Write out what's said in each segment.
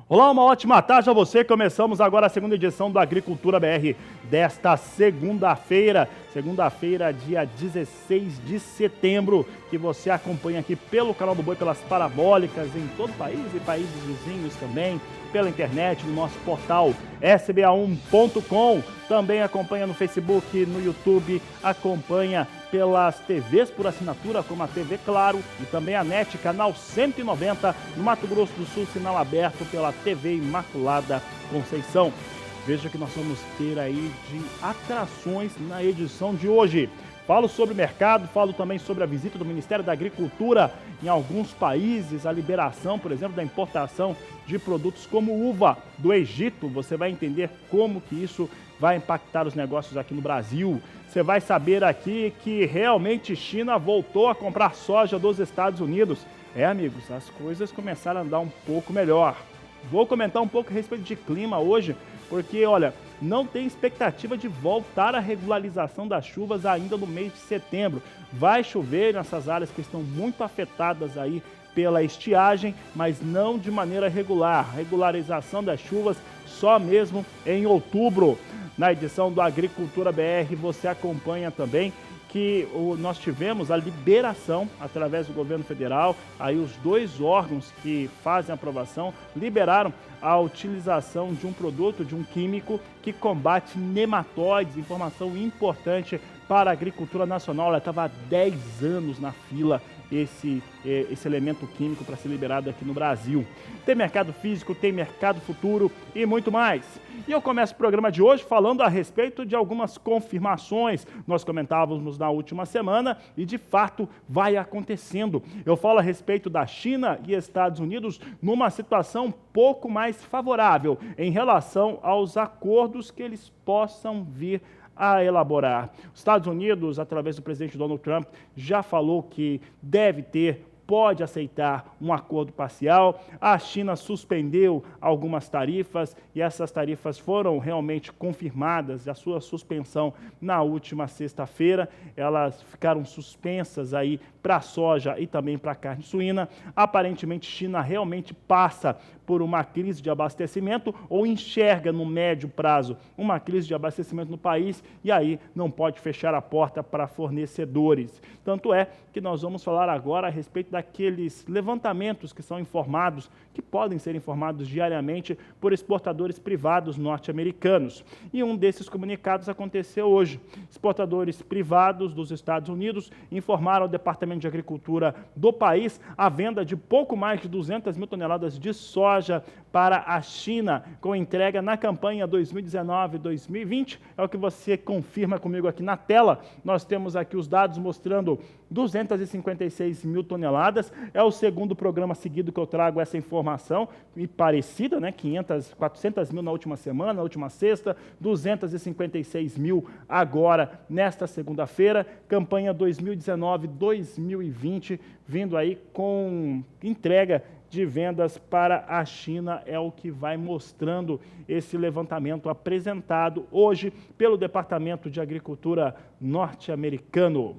Olá, uma ótima tarde a você. Começamos agora a segunda edição do Agricultura BR desta segunda-feira, dia 16 de setembro, que você acompanha aqui pelo canal do Boi, pelas parabólicas em todo o país e países vizinhos também, pela internet, no nosso portal sba1.com. Também acompanha no Facebook, no YouTube, acompanha pelas TVs por assinatura, como a TV Claro e também a NET, canal 190, no Mato Grosso do Sul, sinal aberto pela TV Imaculada Conceição. Veja que nós vamos ter aí de atrações na edição de hoje. Falo sobre o mercado, falo também sobre a visita do Ministério da Agricultura em alguns países, a liberação, por exemplo, da importação de produtos como uva do Egito. Você vai entender como que isso vai impactar os negócios aqui no Brasil. Você vai saber aqui que realmente China voltou a comprar soja dos Estados Unidos. Amigos, as coisas começaram a andar um pouco melhor. Vou comentar um pouco a respeito de clima hoje, porque, olha, não tem expectativa de voltar à regularização das chuvas ainda no mês de setembro. Vai chover nessas áreas que estão muito afetadas aí pela estiagem, mas não de maneira regular. Regularização das chuvas só mesmo em outubro. Na edição do Agricultura BR você acompanha também que nós tivemos a liberação através do governo federal, aí os dois órgãos que fazem a aprovação liberaram a utilização de um produto, de um químico que combate nematóides, informação importante para a agricultura nacional. Ela estava há 10 anos na fila esse elemento químico para ser liberado aqui no Brasil. Tem mercado físico, tem mercado futuro e muito mais. E eu começo o programa de hoje falando a respeito de algumas confirmações. Nós comentávamos na última semana e, de fato, vai acontecendo. Eu falo a respeito da China e Estados Unidos numa situação um pouco mais favorável em relação aos acordos que eles possam vir a elaborar. Os Estados Unidos, através do presidente Donald Trump, já falou que pode aceitar um acordo parcial. A China suspendeu algumas tarifas e essas tarifas foram realmente confirmadas, a sua suspensão na última sexta-feira. Elas ficaram suspensas aí para a soja e também para a carne suína. Aparentemente, China realmente passa por uma crise de abastecimento ou enxerga no médio prazo uma crise de abastecimento no país e aí não pode fechar a porta para fornecedores. Tanto é que nós vamos falar agora a respeito daqueles levantamentos que são informados, que podem ser informados diariamente por exportadores privados norte-americanos. E um desses comunicados aconteceu hoje. Exportadores privados dos Estados Unidos informaram ao Departamento de Agricultura do país a venda de pouco mais de 200 mil toneladas de soja para a China, com entrega na campanha 2019-2020. É o que você confirma comigo aqui na tela. Nós temos aqui os dados mostrando 256 mil toneladas. É o segundo programa seguido que eu trago essa informação, e parecida, né? 400 mil na última semana, na última sexta, 256 mil agora, nesta segunda-feira. Campanha 2019-2020, vindo aí com entrega de vendas para a China, é o que vai mostrando esse levantamento apresentado hoje pelo Departamento de Agricultura norte-americano.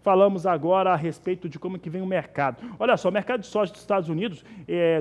Falamos agora a respeito de como que vem o mercado. Olha só, o mercado de soja dos Estados Unidos,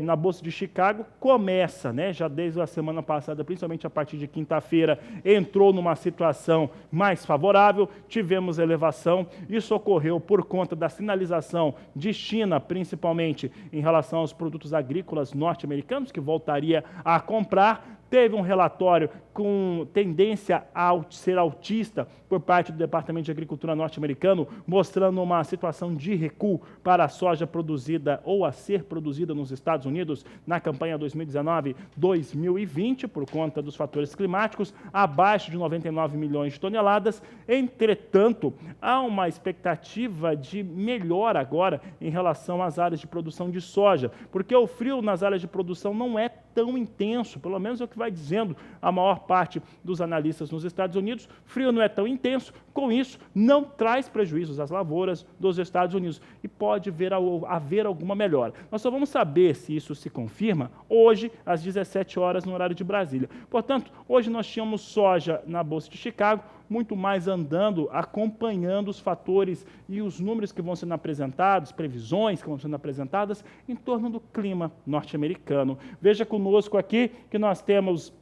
na Bolsa de Chicago, começa, né? Já desde a semana passada, principalmente a partir de quinta-feira, entrou numa situação mais favorável, tivemos elevação. Isso ocorreu por conta da sinalização de China, principalmente em relação aos produtos agrícolas norte-americanos, que voltaria a comprar. Teve um relatório com tendência a ser altista por parte do Departamento de Agricultura norte-americano, mostrando uma situação de recuo para a soja produzida ou a ser produzida nos Estados Unidos na campanha 2019-2020, por conta dos fatores climáticos, abaixo de 99 milhões de toneladas. Entretanto, há uma expectativa de melhora agora em relação às áreas de produção de soja, porque o frio nas áreas de produção não é tão intenso, pelo menos é o que vai dizendo a maior parte dos analistas nos Estados Unidos. Frio não é tão intenso, com isso não traz prejuízos às lavouras dos Estados Unidos e pode haver alguma melhora. Nós só vamos saber se isso se confirma hoje, às 17 horas, no horário de Brasília. Portanto, hoje nós tínhamos soja na Bolsa de Chicago muito mais andando, acompanhando os fatores e os números que vão sendo apresentados, previsões que vão sendo apresentadas em torno do clima norte-americano. Veja conosco aqui que nós temos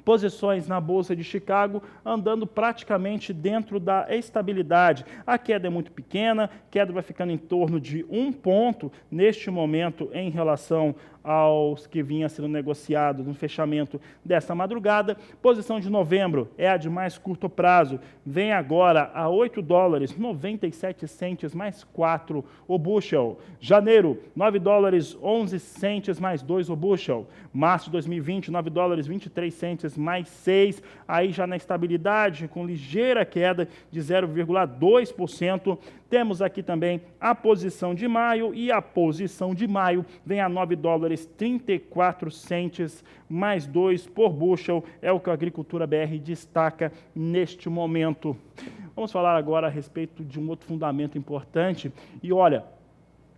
posições na Bolsa de Chicago andando praticamente dentro da estabilidade. A queda é muito pequena, a queda vai ficando em torno de 1 ponto neste momento em relação aos que vinha sendo negociado no fechamento desta madrugada. Posição de novembro é a de mais curto prazo, vem agora a $8,97 mais 4 o bushel. Janeiro, $9,11 mais 2 o bushel. Março de 2020, $9,23 mais 6, aí já na estabilidade, com ligeira queda de 0,2%. Temos aqui também a posição de maio, e a posição de maio vem a $9,34 mais 2 por bushel, é o que a Agricultura BR destaca neste momento. Vamos falar agora a respeito de um outro fundamento importante, e olha,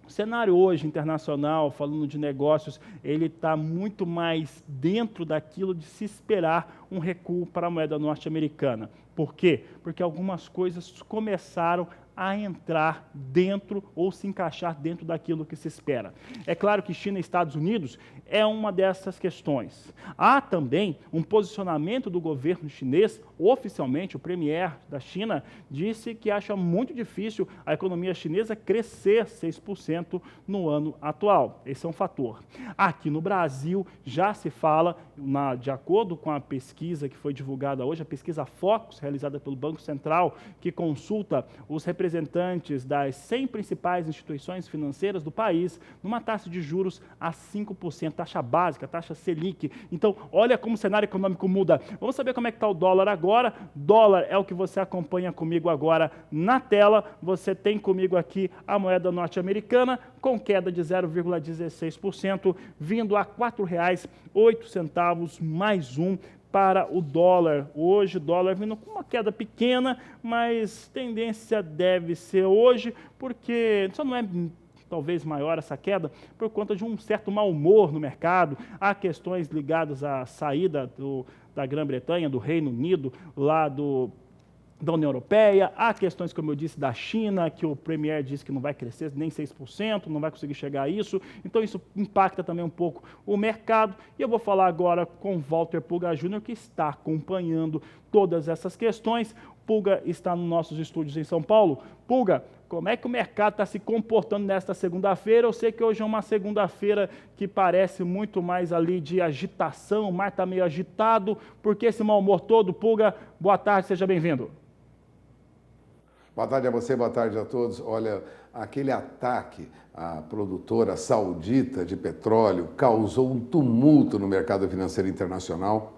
o cenário hoje internacional, falando de negócios, ele está muito mais dentro daquilo de se esperar um recuo para a moeda norte-americana. Por quê? Porque algumas coisas começaram a entrar dentro ou se encaixar dentro daquilo que se espera. É claro que China e Estados Unidos é uma dessas questões. Há também um posicionamento do governo chinês, oficialmente, o premier da China disse que acha muito difícil a economia chinesa crescer 6% no ano atual. Esse é um fator. Aqui no Brasil já se fala, de acordo com a pesquisa que foi divulgada hoje, a pesquisa Focus, realizada pelo Banco Central, que consulta os representantes das 100 principais instituições financeiras do país, numa taxa de juros a 5%, taxa básica, taxa Selic. Então, olha como o cenário econômico muda. Vamos saber como é que está o dólar agora. Dólar é o que você acompanha comigo agora na tela. Você tem comigo aqui a moeda norte-americana, com queda de 0,16%, vindo a R$ 4,08 mais 1 para o dólar. Hoje o dólar vindo com uma queda pequena, mas tendência deve ser hoje, porque só não é talvez maior essa queda, por conta de um certo mau humor no mercado. Há questões ligadas à saída da Grã-Bretanha, do Reino Unido, lá da União Europeia, há questões, como eu disse, da China, que o Premier disse que não vai crescer nem 6%, não vai conseguir chegar a isso, então isso impacta também um pouco o mercado, e eu vou falar agora com Walter Pulga Júnior, que está acompanhando todas essas questões. Pulga está nos nossos estúdios em São Paulo. Pulga, como é que o mercado está se comportando nesta segunda-feira? Eu sei que hoje é uma segunda-feira que parece muito mais ali de agitação, o mar está meio agitado. Por que esse mau humor todo? Pulga, boa tarde, seja bem-vindo. Boa tarde a você, boa tarde a todos. Olha, aquele ataque à produtora saudita de petróleo causou um tumulto no mercado financeiro internacional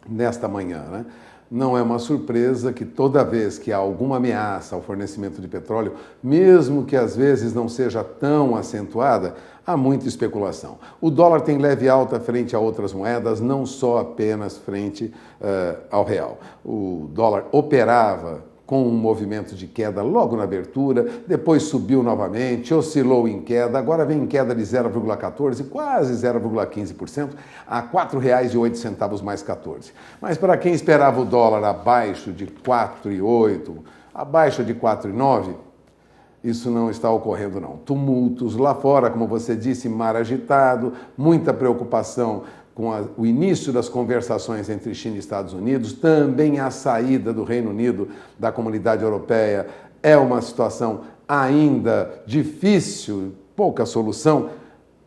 nesta manhã, né? Não é uma surpresa que toda vez que há alguma ameaça ao fornecimento de petróleo, mesmo que às vezes não seja tão acentuada, há muita especulação. O dólar tem leve alta frente a outras moedas, não só apenas frente ao real. O dólar operava com um movimento de queda logo na abertura, depois subiu novamente, oscilou em queda, agora vem em queda de 0,14%, quase 0,15%, a R$ 4,08 mais 14. Mas para quem esperava o dólar abaixo de 4,8, abaixo de 4,9, isso não está ocorrendo não. Tumultos lá fora, como você disse, mar agitado, muita preocupação com o início das conversações entre China e Estados Unidos, também a saída do Reino Unido da Comunidade Europeia é uma situação ainda difícil, pouca solução.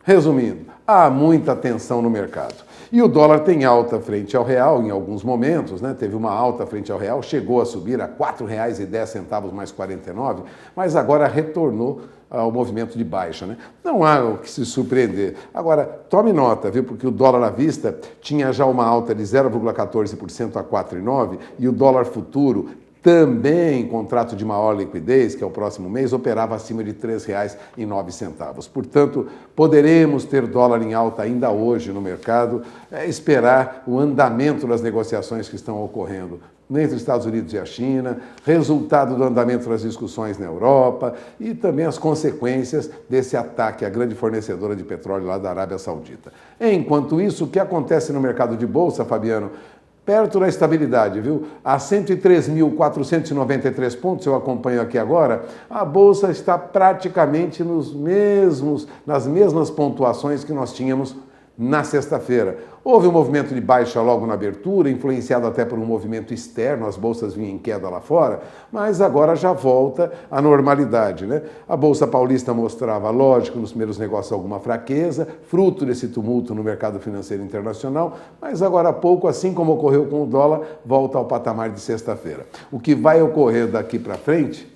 Resumindo, há muita tensão no mercado. E o dólar tem alta frente ao real em alguns momentos, né? Teve uma alta frente ao real, chegou a subir a R$ 4,10 mais 49, mas agora retornou ao movimento de baixa, né? Não há o que se surpreender. Agora, tome nota, viu? Porque o dólar à vista tinha já uma alta de 0,14% a 4,9 e o dólar futuro também em contrato de maior liquidez, que é o próximo mês, operava acima de R$ 3,09. Portanto, poderemos ter dólar em alta ainda hoje no mercado, esperar o andamento das negociações que estão ocorrendo entre os Estados Unidos e a China, resultado do andamento das discussões na Europa e também as consequências desse ataque à grande fornecedora de petróleo lá da Arábia Saudita. Enquanto isso, o que acontece no mercado de bolsa, Fabiano? perto da estabilidade, viu? A 103.493 pontos, eu acompanho aqui agora, a Bolsa está praticamente nas mesmas pontuações que nós tínhamos na sexta-feira. Houve um movimento de baixa logo na abertura, influenciado até por um movimento externo, as bolsas vinham em queda lá fora, mas agora já volta à normalidade, né? A Bolsa Paulista mostrava, lógico, nos primeiros negócios alguma fraqueza, fruto desse tumulto no mercado financeiro internacional, mas agora há pouco, assim como ocorreu com o dólar, volta ao patamar de sexta-feira. O que vai ocorrer daqui para frente?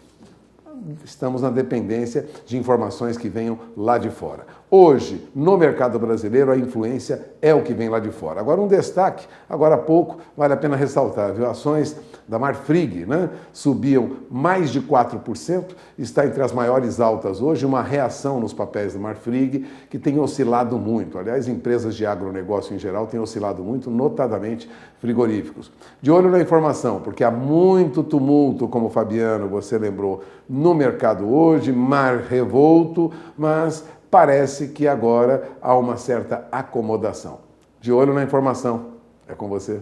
Estamos na dependência de informações que venham lá de fora. Hoje, no mercado brasileiro, a influência é o que vem lá de fora. Agora, um destaque, agora há pouco, vale a pena ressaltar, viu? Ações da Marfrig, né? Subiam mais de 4%, está entre as maiores altas hoje, uma reação nos papéis da Marfrig, que tem oscilado muito. Aliás, empresas de agronegócio em geral têm oscilado muito, notadamente frigoríficos. De olho na informação, porque há muito tumulto, como o Fabiano, você lembrou, no mercado hoje, mar revolto, mas parece que agora há uma certa acomodação. De olho na informação. É com você.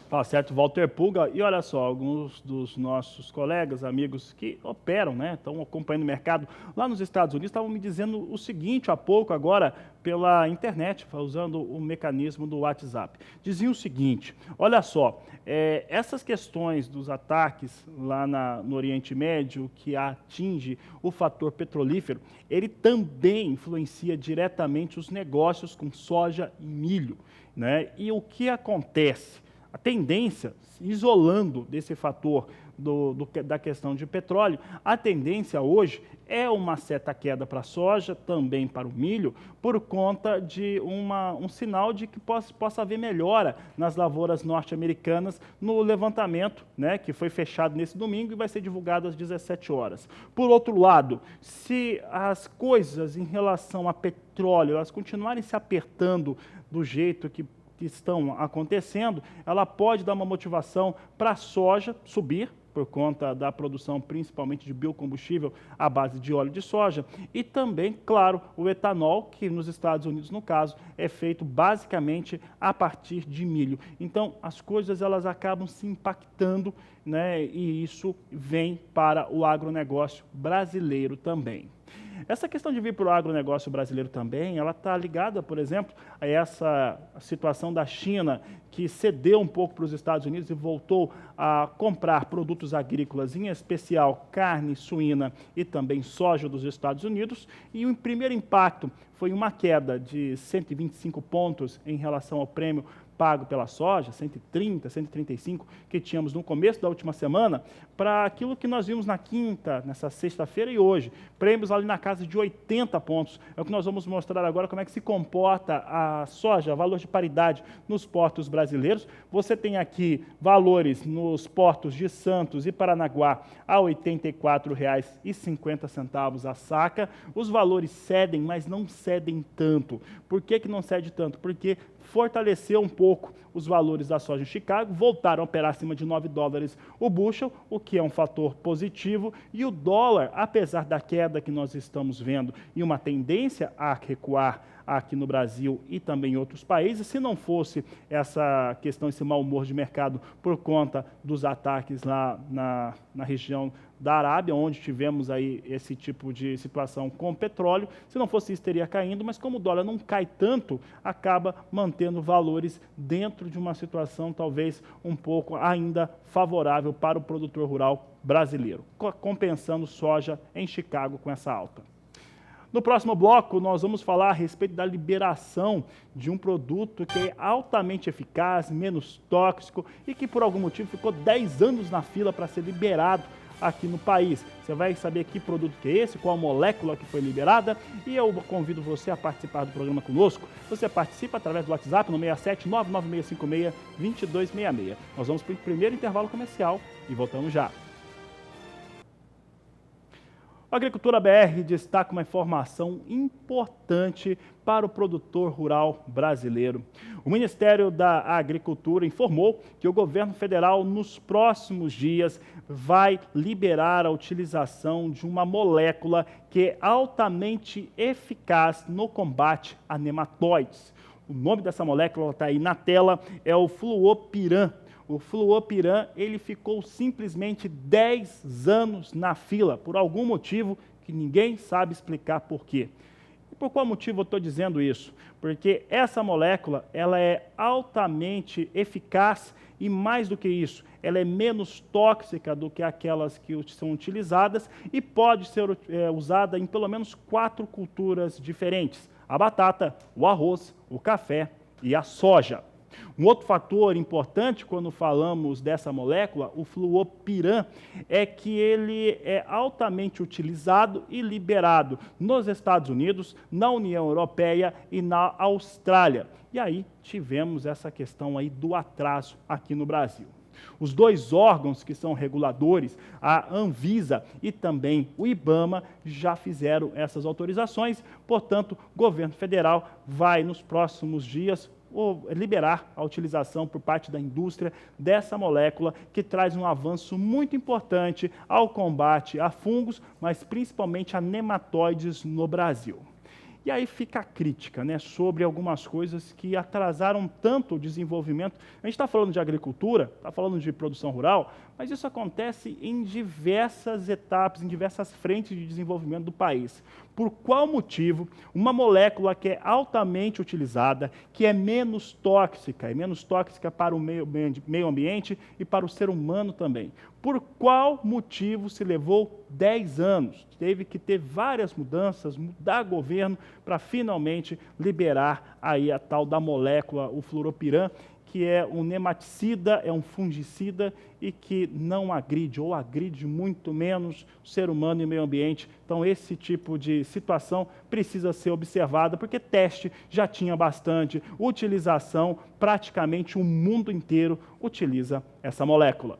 Tá certo, Walter Pulga. E olha só, alguns dos nossos colegas, amigos que operam, né, estão acompanhando o mercado lá nos Estados Unidos, estavam me dizendo o seguinte há pouco agora pela internet, usando o mecanismo do WhatsApp. Diziam o seguinte, olha só, essas questões dos ataques lá no Oriente Médio, que atinge o fator petrolífero, ele também influencia diretamente os negócios com soja e milho, né? E o que acontece? A tendência, isolando desse fator da questão de petróleo, a tendência hoje é uma certa queda para a soja, também para o milho, por conta de um sinal de que possa haver melhora nas lavouras norte-americanas no levantamento, né, que foi fechado nesse domingo e vai ser divulgado às 17 horas. Por outro lado, se as coisas em relação a petróleo elas continuarem se apertando do jeito que estão acontecendo, ela pode dar uma motivação para a soja subir, por conta da produção principalmente de biocombustível à base de óleo de soja, e também, claro, o etanol, que nos Estados Unidos, no caso, é feito basicamente a partir de milho. Então, as coisas elas acabam se impactando, né, e isso vem para o agronegócio brasileiro também. Essa questão de vir para o agronegócio brasileiro também, ela está ligada, por exemplo, a essa situação da China, que cedeu um pouco para os Estados Unidos e voltou a comprar produtos agrícolas, em especial carne suína e também soja dos Estados Unidos. E o primeiro impacto foi uma queda de 125 pontos em relação ao prêmio pago pela soja, 130, 135, que tínhamos no começo da última semana, para aquilo que nós vimos na quinta, nessa sexta-feira e hoje. Prêmios ali na casa de 80 pontos. É o que nós vamos mostrar agora, como é que se comporta a soja, valor de paridade nos portos brasileiros. Você tem aqui valores nos portos de Santos e Paranaguá a R$ 84,50 a saca. Os valores cedem, mas não cedem tanto. Por que que não cede tanto? Porque fortaleceu um pouco os valores da soja em Chicago, voltaram a operar acima de $9 o bushel, o que é um fator positivo, e o dólar, apesar da queda que nós estamos vendo e uma tendência a recuar aqui no Brasil e também em outros países, se não fosse essa questão, esse mau humor de mercado por conta dos ataques lá na região da Arábia, onde tivemos aí esse tipo de situação com o petróleo, se não fosse isso teria caindo, mas como o dólar não cai tanto, acaba mantendo valores dentro de uma situação talvez um pouco ainda favorável para o produtor rural brasileiro, compensando soja em Chicago com essa alta. No próximo bloco, nós vamos falar a respeito da liberação de um produto que é altamente eficaz, menos tóxico e que por algum motivo ficou 10 anos na fila para ser liberado aqui no país. Você vai saber que produto que é esse, qual molécula que foi liberada, e eu convido você a participar do programa conosco. Você participa através do WhatsApp no 67 99656 2266. Nós vamos para o primeiro intervalo comercial e voltamos já. A Agricultura BR destaca uma informação importante para o produtor rural brasileiro. O Ministério da Agricultura informou que o governo federal, nos próximos dias, vai liberar a utilização de uma molécula que é altamente eficaz no combate a nematóides. O nome dessa molécula está aí na tela, é o fluopiran. O fluopiran, ele ficou simplesmente 10 anos na fila, por algum motivo que ninguém sabe explicar por quê. E por qual motivo eu estou dizendo isso? Porque essa molécula, ela é altamente eficaz e mais do que isso, ela é menos tóxica do que aquelas que são utilizadas e pode ser usada em pelo menos 4 culturas diferentes: a batata, o arroz, o café e a soja. Um outro fator importante quando falamos dessa molécula, o fluopiran, é que ele é altamente utilizado e liberado nos Estados Unidos, na União Europeia e na Austrália. E aí tivemos essa questão aí do atraso aqui no Brasil. Os 2 órgãos que são reguladores, a Anvisa e também o IBAMA, já fizeram essas autorizações, portanto, o governo federal vai nos próximos dias liberar a utilização por parte da indústria dessa molécula que traz um avanço muito importante ao combate a fungos, mas principalmente a nematóides no Brasil. E aí fica a crítica, né, sobre algumas coisas que atrasaram tanto o desenvolvimento. A gente está falando de agricultura, está falando de produção rural, mas isso acontece em diversas etapas, em diversas frentes de desenvolvimento do país. Por qual motivo uma molécula que é altamente utilizada, que é menos tóxica para o meio ambiente e para o ser humano também, por qual motivo se levou 10 anos? Teve que ter várias mudanças, mudar governo para finalmente liberar aí a tal da molécula, o fluopiran, que é um nematicida, é um fungicida e que não agride, ou agride muito menos o ser humano e o meio ambiente. Então, esse tipo de situação precisa ser observada, porque teste já tinha bastante, utilização, praticamente o mundo inteiro utiliza essa molécula.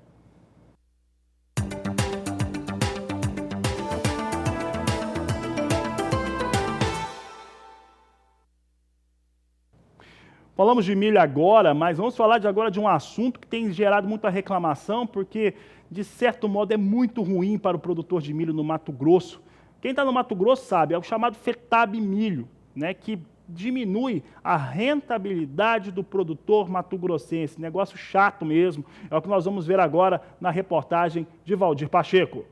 Falamos de milho agora, mas vamos falar agora de um assunto que tem gerado muita reclamação, porque, de certo modo, é muito ruim para o produtor de milho no Mato Grosso. Quem está no Mato Grosso sabe, é o chamado FETAB milho, né, que diminui a rentabilidade do produtor mato-grossense. Negócio chato mesmo, é o que nós vamos ver agora na reportagem de Valdir Pacheco.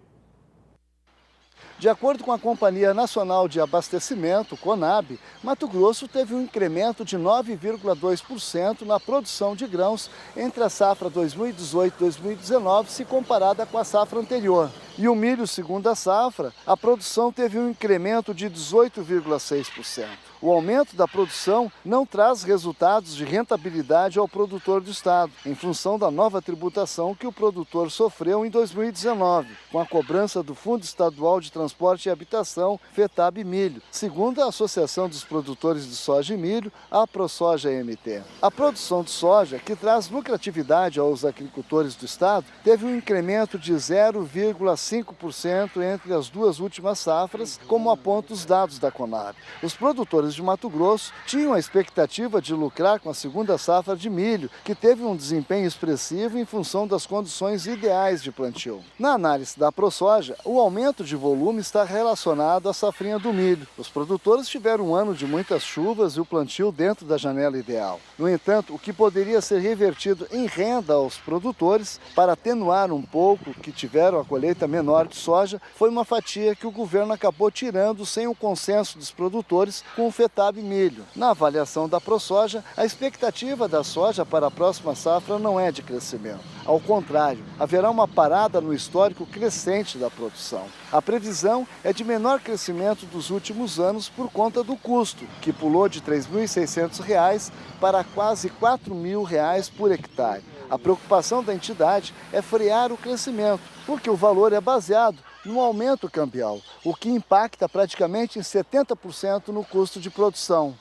De acordo com a Companhia Nacional de Abastecimento, CONAB, Mato Grosso teve um incremento de 9,2% na produção de grãos entre a safra 2018-2019, se comparada com a safra anterior. E o milho, segundo a safra, a produção teve um incremento de 18,6%. O aumento da produção não traz resultados de rentabilidade ao produtor do estado, em função da nova tributação que o produtor sofreu em 2019, com a cobrança do Fundo Estadual de Transporte e Habitação, FETAB Milho, segundo a Associação dos Produtores de Soja e Milho, a ProSoja-MT. A produção de soja, que traz lucratividade aos agricultores do estado, teve um incremento de 0,5% entre as 2 últimas safras, como apontam os dados da CONAB. Os produtores de Mato Grosso tinham a expectativa de lucrar com a segunda safra de milho, que teve um desempenho expressivo em função das condições ideais de plantio. Na análise da ProSoja, o aumento de volume está relacionado à safrinha do milho. Os produtores tiveram um ano de muitas chuvas e o plantio dentro da janela ideal. No entanto, o que poderia ser revertido em renda aos produtores para atenuar um pouco que tiveram a colheita menor de soja foi uma fatia que o governo acabou tirando sem o consenso dos produtores com o FETAB milho. Na avaliação da ProSoja, a expectativa da soja para a próxima safra não é de crescimento. Ao contrário, haverá uma parada no histórico crescente da produção. A previsão é de menor crescimento dos últimos anos por conta do custo, que pulou de R$ 3.600 para quase R$ 4.000 por hectare. A preocupação da entidade é frear o crescimento, porque o valor é baseado no aumento cambial, o que impacta praticamente em 70% no custo de produção.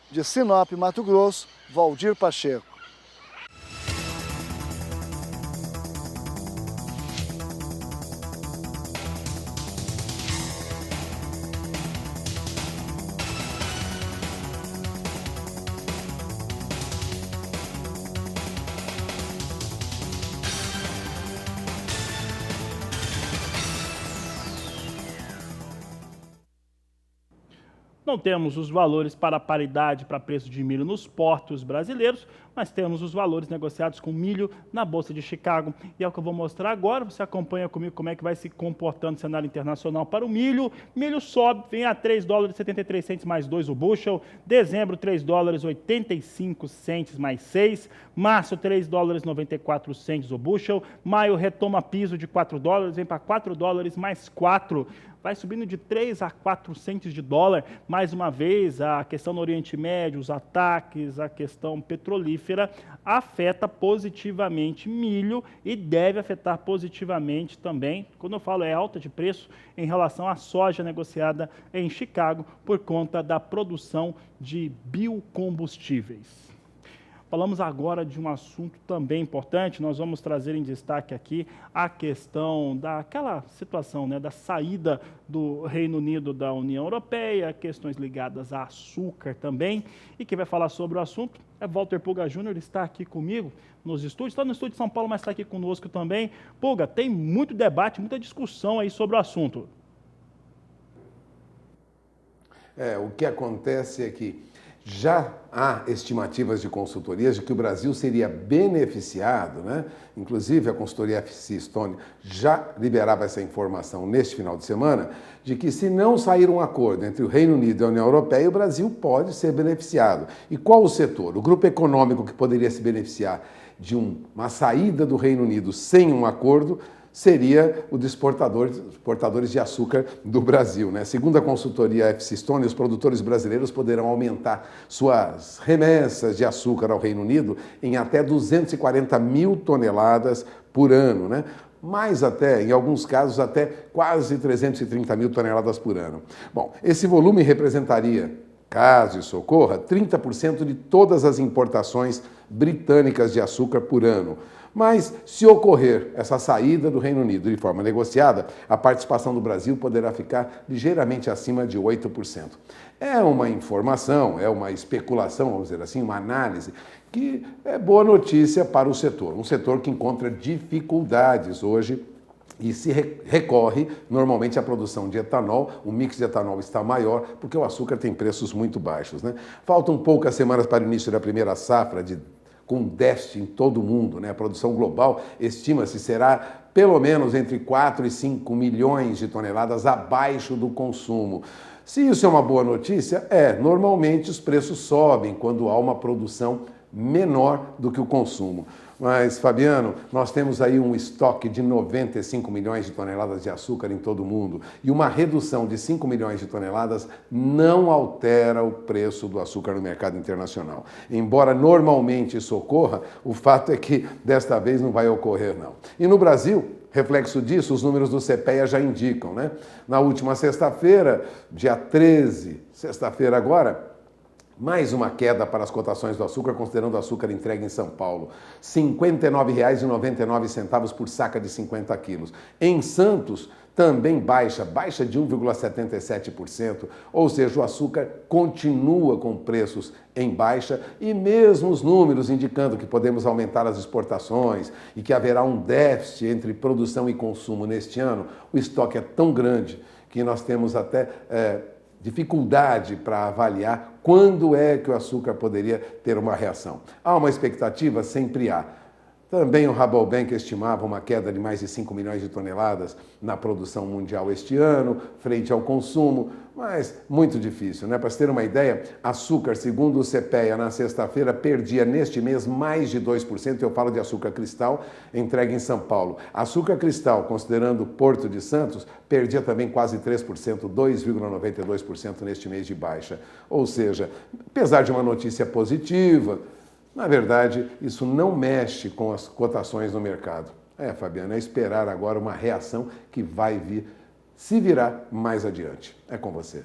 De Sinop, Mato Grosso, Valdir Pacheco. Não temos os valores para paridade para preço de milho nos portos brasileiros, mas temos os valores negociados com milho na Bolsa de Chicago. E é o que eu vou mostrar agora. Você acompanha comigo como é que vai se comportando o cenário internacional para o milho. Milho sobe, vem a 3 dólares e 73 centes mais 2 o bushel. Dezembro, 3 dólares 85 centes mais 6. Março, 3 dólares 94 centes o bushel. Maio retoma piso de 4 dólares, vem para 4 dólares mais 4. Vai subindo de 3 a 4 centes de dólar. Mais uma vez, a questão no Oriente Médio, os ataques, a questão petrolífera, afeta positivamente milho e deve afetar positivamente também, quando eu falo é alta de preço, em relação à soja negociada em Chicago, por conta da produção de biocombustíveis. Falamos agora de um assunto também importante, nós vamos trazer em destaque aqui a questão daquela situação, né, da saída do Reino Unido da União Europeia, questões ligadas a açúcar também, e quem vai falar sobre o assunto é Walter Pulga Júnior, está aqui comigo nos estúdios, está no estúdio de São Paulo, mas está aqui conosco também. Pulga, tem muito debate, muita discussão aí sobre o assunto. O que acontece é que já há estimativas de consultorias de que o Brasil seria beneficiado, né? Inclusive a consultoria FC Stone já liberava essa informação neste final de semana, de que se não sair um acordo entre o Reino Unido e a União Europeia, o Brasil pode ser beneficiado. E qual o setor? O grupo econômico que poderia se beneficiar de uma saída do Reino Unido sem um acordo seria o dos exportadores de açúcar do Brasil, né? Segundo a consultoria FC Stone, os produtores brasileiros poderão aumentar suas remessas de açúcar ao Reino Unido em até 240 mil toneladas por ano, né? Mais até, em alguns casos, até quase 330 mil toneladas por ano. Bom, esse volume representaria, caso isso ocorra, 30% de todas as importações britânicas de açúcar por ano. Mas, se ocorrer essa saída do Reino Unido de forma negociada, a participação do Brasil poderá ficar ligeiramente acima de 8%. É uma informação, é uma especulação, vamos dizer assim, uma análise, que é boa notícia para o setor. Um setor que encontra dificuldades hoje e se recorre normalmente à produção de etanol. O mix de etanol está maior porque o açúcar tem preços muito baixos, né? Faltam poucas semanas para o início da primeira safra com déficit em todo o mundo, né? A produção global estima-se será pelo menos entre 4 e 5 milhões de toneladas abaixo do consumo. Se isso é uma boa notícia, normalmente os preços sobem quando há uma produção menor do que o consumo. Mas, Fabiano, nós temos aí um estoque de 95 milhões de toneladas de açúcar em todo o mundo e uma redução de 5 milhões de toneladas não altera o preço do açúcar no mercado internacional. Embora normalmente isso ocorra, o fato é que desta vez não vai ocorrer, não. E no Brasil, reflexo disso, os números do CPEA já indicam, né? Na última sexta-feira, dia 13, sexta-feira agora, mais uma queda para as cotações do açúcar, considerando o açúcar entregue em São Paulo. R$ 59,99 por saca de 50 quilos. Em Santos, também baixa de 1,77%, ou seja, o açúcar continua com preços em baixa e mesmo os números indicando que podemos aumentar as exportações e que haverá um déficit entre produção e consumo neste ano, o estoque é tão grande que nós temos até dificuldade para avaliar quando é que o açúcar poderia ter uma reação. Há uma expectativa? Sempre há. Também o Rabobank estimava uma queda de mais de 5 milhões de toneladas na produção mundial este ano, frente ao consumo, mas muito difícil, né? Para você ter uma ideia, açúcar, segundo o CPEA, na sexta-feira, perdia neste mês mais de 2%, eu falo de açúcar cristal, entregue em São Paulo. Açúcar cristal, considerando o Porto de Santos, perdia também quase 3%, 2,92% neste mês de baixa. Ou seja, apesar de uma notícia positiva, na verdade, isso não mexe com as cotações no mercado. Fabiano, é esperar agora uma reação que vai vir, se virar mais adiante. É com você.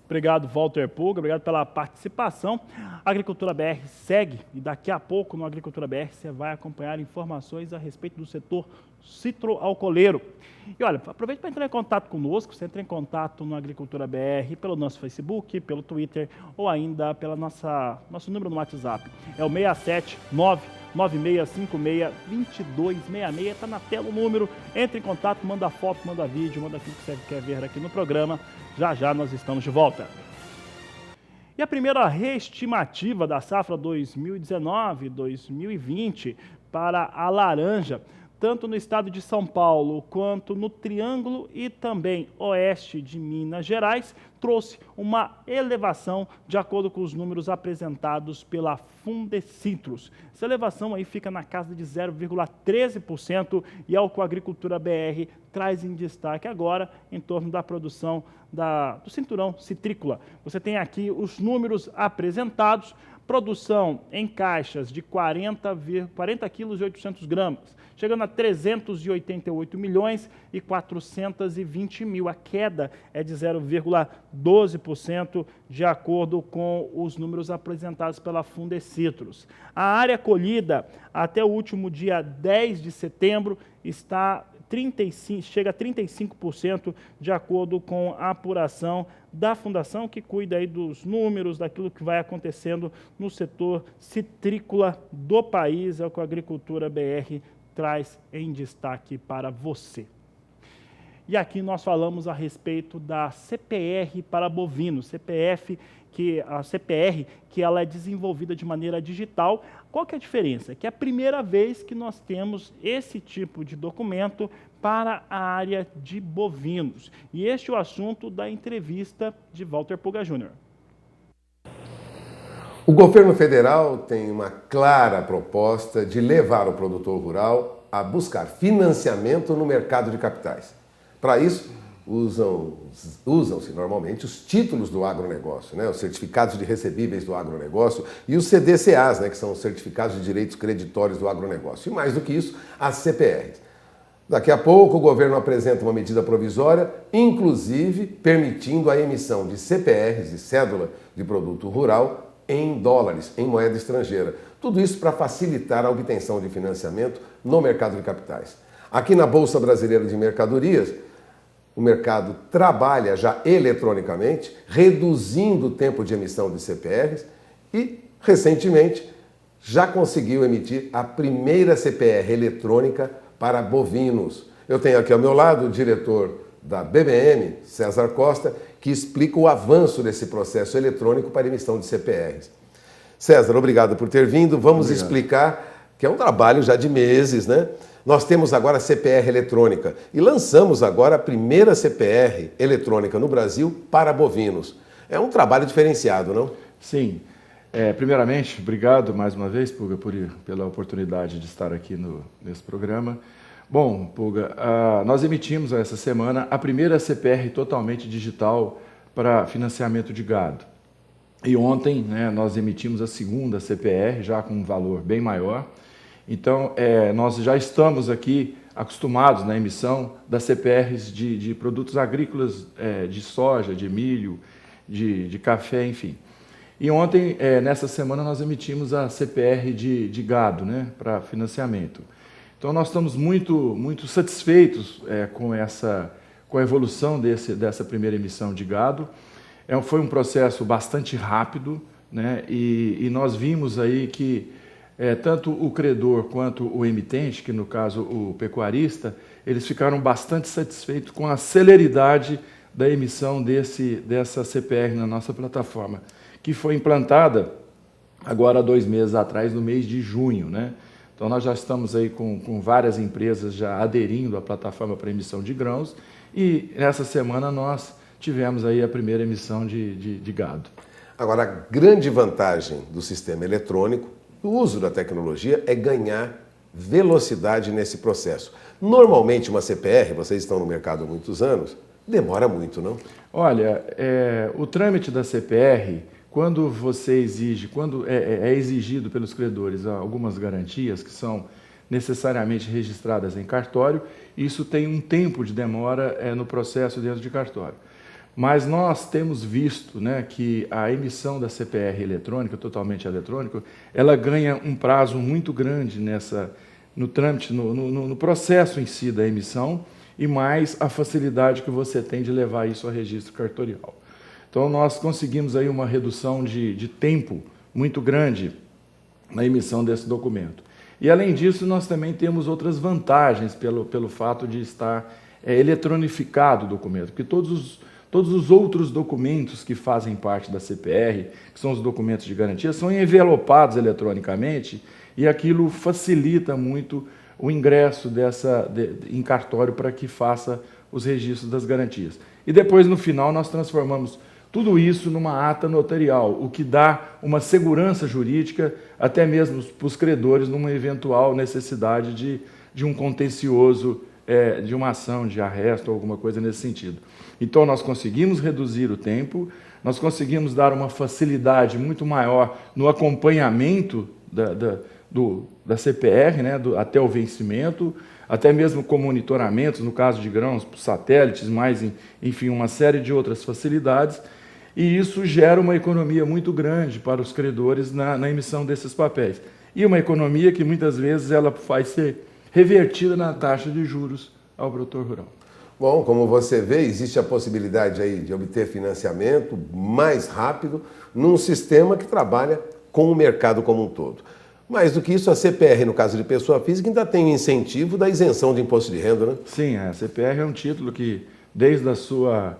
Obrigado, Walter Pulga, obrigado pela participação. A Agricultura BR segue e daqui a pouco no Agricultura BR você vai acompanhar informações a respeito do setor citroalcooleiro. E olha, aproveite para entrar em contato conosco, você entra em contato no Agricultura BR pelo nosso Facebook, pelo Twitter ou ainda pelo nosso número no WhatsApp. É o 679 9656-2266. Está na tela o número. Entre em contato, manda foto, manda vídeo, manda aquilo que você quer ver aqui no programa. Já já nós estamos de volta. E a primeira reestimativa da safra 2019-2020 para a laranja, tanto no estado de São Paulo quanto no Triângulo e também oeste de Minas Gerais, trouxe uma elevação de acordo com os números apresentados pela Fundecitrus. Essa elevação aí fica na casa de 0,13% e é o que a Agricultura BR traz em destaque agora em torno da produção do cinturão citrícola. Você tem aqui os números apresentados. Produção em caixas de 40 quilos e 800 gramas, chegando a 388 milhões e 420 mil. A queda é de 0,12% de acordo com os números apresentados pela Fundecitrus. A área colhida até o último dia 10 de setembro chega a 35% de acordo com a apuração da fundação que cuida aí dos números, daquilo que vai acontecendo no setor citrícola do país. É o que a Agricultura BR traz em destaque para você. E aqui nós falamos a respeito da CPR para bovinos, a CPR que ela é desenvolvida de maneira digital. Qual que é a diferença? Que é a primeira vez que nós temos esse tipo de documento para a área de bovinos. E este é o assunto da entrevista de Walter Puga Júnior. O governo federal tem uma clara proposta de levar o produtor rural a buscar financiamento no mercado de capitais. Para isso, usam-se normalmente os títulos do agronegócio, os certificados de recebíveis do agronegócio e os CDCAs, que são os certificados de direitos creditórios do agronegócio. E mais do que isso, as CPRs. Daqui a pouco o governo apresenta uma medida provisória, inclusive permitindo a emissão de CPRs, de cédula de produto rural, em dólares, em moeda estrangeira. Tudo isso para facilitar a obtenção de financiamento no mercado de capitais. Aqui na Bolsa Brasileira de Mercadorias, o mercado trabalha já eletronicamente, reduzindo o tempo de emissão de CPRs e, recentemente, já conseguiu emitir a primeira CPR eletrônica para bovinos. Eu tenho aqui ao meu lado o diretor da BBM, César Costa, que explica o avanço desse processo eletrônico para emissão de CPRs. César, obrigado por ter vindo. Vamos explicar que é um trabalho já de meses, Nós temos agora a CPR eletrônica e lançamos agora a primeira CPR eletrônica no Brasil para bovinos. É um trabalho diferenciado, não? Sim. Primeiramente, obrigado mais uma vez, Puga, pela oportunidade de estar aqui nesse programa. Bom, Puga, nós emitimos essa semana a primeira CPR totalmente digital para financiamento de gado. E ontem nós emitimos a segunda CPR, já com um valor bem maior. Então, nós já estamos aqui acostumados na emissão das CPRs de produtos agrícolas, de soja, de milho, de café, enfim. E ontem, nessa semana, nós emitimos a CPR de gado, para financiamento. Então, nós estamos muito satisfeitos com a evolução dessa primeira emissão de gado. Foi um processo bastante rápido, e nós vimos aí que tanto o credor quanto o emitente, que no caso o pecuarista, eles ficaram bastante satisfeitos com a celeridade da emissão dessa CPR na nossa plataforma, que foi implantada agora há 2 meses atrás, no mês de junho, Então nós já estamos aí com várias empresas já aderindo à plataforma para emissão de grãos e nessa semana nós tivemos aí a primeira emissão de gado. Agora, a grande vantagem do sistema eletrônico, do uso da tecnologia, é ganhar velocidade nesse processo. Normalmente uma CPR, vocês estão no mercado há muitos anos, demora muito, não? Olha, o trâmite da CPR, quando é exigido pelos credores algumas garantias que são necessariamente registradas em cartório, isso tem um tempo de demora no processo dentro de cartório. Mas nós temos visto que a emissão da CPR eletrônica, totalmente eletrônica, ela ganha um prazo muito grande no trâmite, no processo em si da emissão, e mais a facilidade que você tem de levar isso a registro cartorial. Então, nós conseguimos aí uma redução de tempo muito grande na emissão desse documento. E, além disso, nós também temos outras vantagens pelo fato de estar eletronificado o documento, porque todos os outros documentos que fazem parte da CPR, que são os documentos de garantia, são envelopados eletronicamente e aquilo facilita muito o ingresso em cartório para que faça os registros das garantias. E depois, no final, nós transformamos tudo isso numa ata notarial, o que dá uma segurança jurídica até mesmo para os credores numa eventual necessidade de um contencioso, de uma ação de arresto ou alguma coisa nesse sentido. Então, nós conseguimos reduzir o tempo, nós conseguimos dar uma facilidade muito maior no acompanhamento da CPR, né, até o vencimento, até mesmo com monitoramentos, no caso de grãos, satélites, mais, enfim, uma série de outras facilidades, e isso gera uma economia muito grande para os credores na emissão desses papéis. E uma economia que muitas vezes ela vai ser revertida na taxa de juros ao produtor rural. Bom, como você vê, existe a possibilidade aí de obter financiamento mais rápido num sistema que trabalha com o mercado como um todo. Mais do que isso, a CPR, no caso de pessoa física, ainda tem o incentivo da isenção de imposto de renda, né? Sim, a CPR é um título que, desde a sua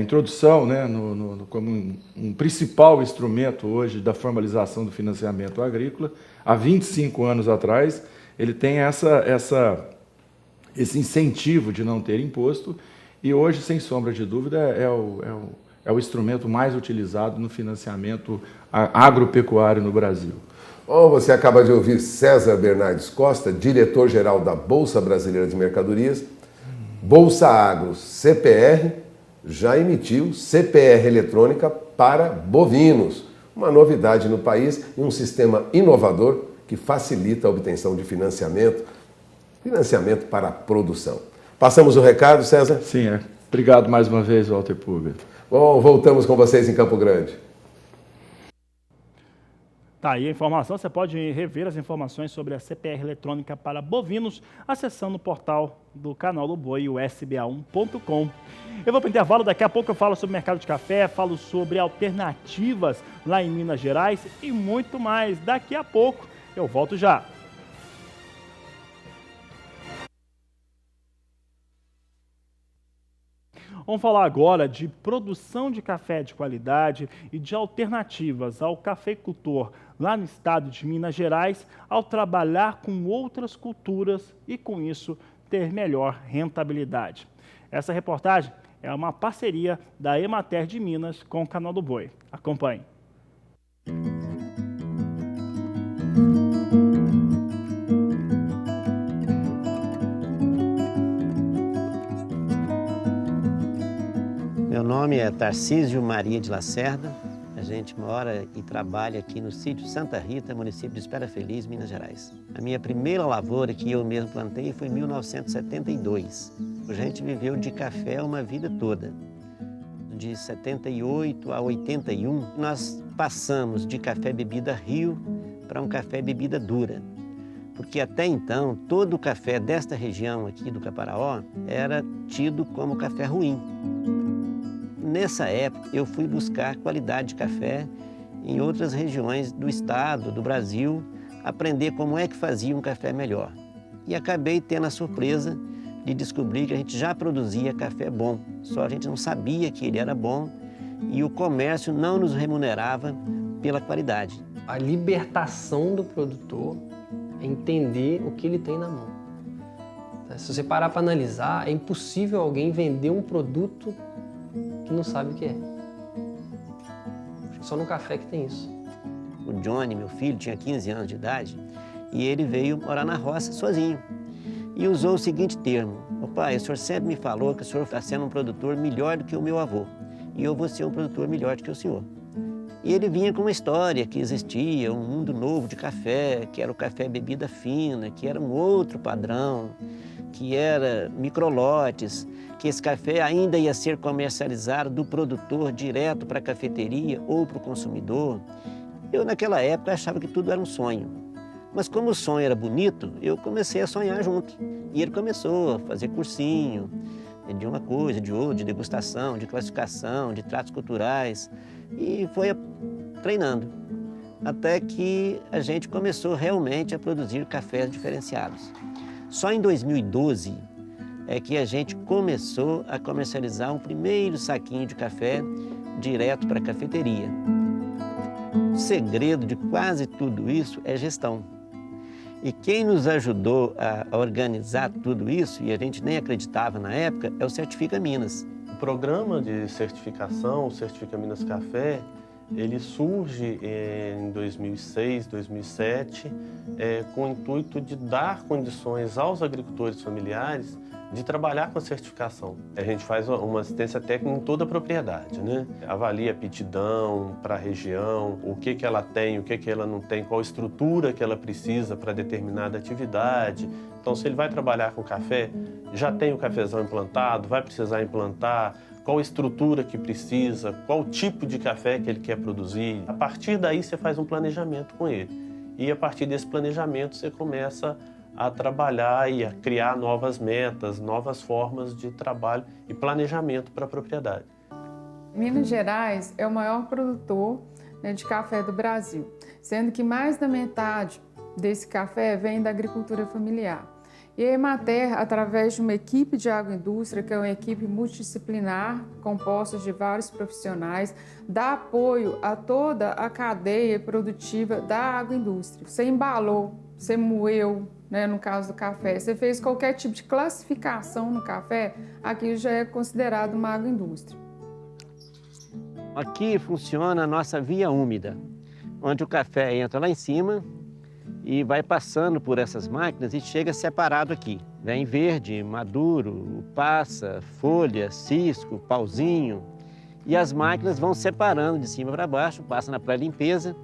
introdução, né, como um principal instrumento hoje da formalização do financiamento agrícola, há 25 anos atrás, ele tem esse incentivo de não ter imposto e hoje, sem sombra de dúvida, é o instrumento mais utilizado no financiamento agropecuário no Brasil. Bom, você acaba de ouvir César Bernardes Costa, diretor-geral da Bolsa Brasileira de Mercadorias. Bolsa Agro CPR já emitiu CPR eletrônica para bovinos, uma novidade no país e um sistema inovador que facilita a obtenção de financiamento para a produção. Passamos o recado, César? Sim, obrigado mais uma vez, Walter Puga. Bom, voltamos com vocês em Campo Grande. Tá aí a informação, você pode rever as informações sobre a CPR eletrônica para bovinos acessando o portal do Canal do Boi, o sba1.com. Eu vou para o intervalo, daqui a pouco eu falo sobre o mercado de café, falo sobre alternativas lá em Minas Gerais e muito mais. Daqui a pouco eu volto já. Vamos falar agora de produção de café de qualidade e de alternativas ao cafeicultor lá no estado de Minas Gerais ao trabalhar com outras culturas e, com isso, ter melhor rentabilidade. Essa reportagem é uma parceria da Emater de Minas com o Canal do Boi. Acompanhe. Meu nome é Tarcísio Maria de Lacerda, a gente mora e trabalha aqui no sítio Santa Rita, município de Espera Feliz, Minas Gerais. A minha primeira lavoura que eu mesmo plantei foi em 1972. A gente viveu de café uma vida toda. De 78 a 81, nós passamos de café bebida rio para um café bebida dura. Porque até então, todo o café desta região aqui do Caparaó era tido como café ruim. Nessa época, eu fui buscar qualidade de café em outras regiões do estado, do Brasil, aprender como é que fazia um café melhor. E acabei tendo a surpresa de descobrir que a gente já produzia café bom, só a gente não sabia que ele era bom e o comércio não nos remunerava pela qualidade. A libertação do produtor é entender o que ele tem na mão. Se você parar para analisar, é impossível alguém vender um produto que não sabe o que é. Só no café que tem isso. O Johnny, meu filho, tinha 15 anos de idade e ele veio morar na roça sozinho. E usou o seguinte termo: "Ô pai, o senhor sempre me falou que o senhor está sendo um produtor melhor do que o meu avô. E eu vou ser um produtor melhor do que o senhor." E ele vinha com uma história que existia um mundo novo de café, que era o café bebida fina, que era um outro padrão, que era microlotes, que esse café ainda ia ser comercializado do produtor direto para a cafeteria ou para o consumidor. Eu, naquela época, achava que tudo era um sonho. Mas como o sonho era bonito, eu comecei a sonhar junto. E ele começou a fazer cursinho de uma coisa, de outra, de degustação, de classificação, de tratos culturais. E foi treinando. até que a gente começou realmente a produzir cafés diferenciados. Só em 2012 é que a gente começou a comercializar um primeiro saquinho de café direto para a cafeteria. O segredo de quase tudo isso é gestão. E quem nos ajudou a organizar tudo isso, e a gente nem acreditava na época, é o Certifica Minas. O programa de certificação, o Certifica Minas Café, ele surge em 2006, 2007, com o intuito de dar condições aos agricultores familiares de trabalhar com a certificação. A gente faz uma assistência técnica em toda a propriedade, né? Avalia a aptidão para a região, o que ela tem, o que ela não tem, qual estrutura que ela precisa para determinada atividade. Então, se ele vai trabalhar com café, já tem o cafezão implantado, vai precisar implantar, qual estrutura que precisa, qual tipo de café que ele quer produzir. A partir daí, você faz um planejamento com ele. E a partir desse planejamento, você começa a trabalhar e a criar novas metas, novas formas de trabalho e planejamento para a propriedade. Minas Gerais é o maior produtor, né, de café do Brasil, sendo que mais da metade desse café vem da agricultura familiar. E a Emater, através de uma equipe de agroindústria, que é uma equipe multidisciplinar, composta de vários profissionais, dá apoio a toda a cadeia produtiva da agroindústria. Você embalou, você moeu, né, no caso do café, você fez qualquer tipo de classificação no café, aquilo já é considerado uma agroindústria. Aqui funciona a nossa via úmida, onde o café entra lá em cima e vai passando por essas máquinas e chega separado aqui. Vem verde, maduro, passa, folha, cisco, pauzinho. E as máquinas vão separando de cima para baixo, passa na pré-limpeza,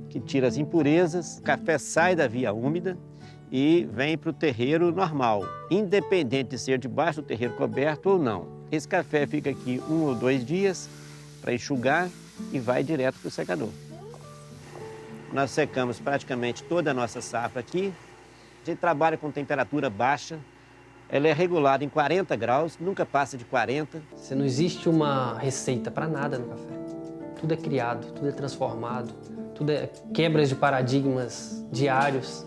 que tira as impurezas, o café sai da via úmida e vem para o terreiro normal, independente de ser debaixo do terreiro coberto ou não. Esse café fica aqui 1 ou 2 dias para enxugar e vai direto para o secador. Nós secamos praticamente toda a nossa safra aqui. A gente trabalha com temperatura baixa, ela é regulada em 40 graus, nunca passa de 40. Não existe uma receita para nada no café. Tudo é criado, tudo é transformado, tudo é quebras de paradigmas diários,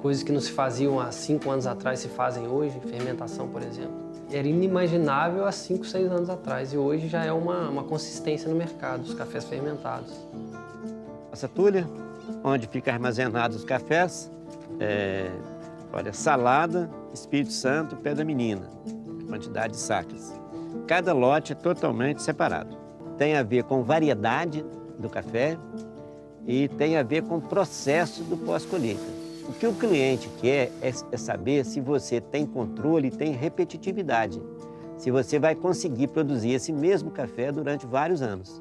coisas que não se faziam há 5 anos atrás se fazem hoje, fermentação, por exemplo. Era inimaginável há 5, 6 anos atrás e hoje já é uma consistência no mercado, os cafés fermentados. Essa tulha, onde ficam armazenados os cafés, olha, Salada, Espírito Santo, Pé da Menina, quantidade de sacas. Cada lote é totalmente separado. Tem a ver com variedade do café e tem a ver com o processo do pós-colheita. O que o cliente quer é saber se você tem controle e tem repetitividade, se você vai conseguir produzir esse mesmo café durante vários anos.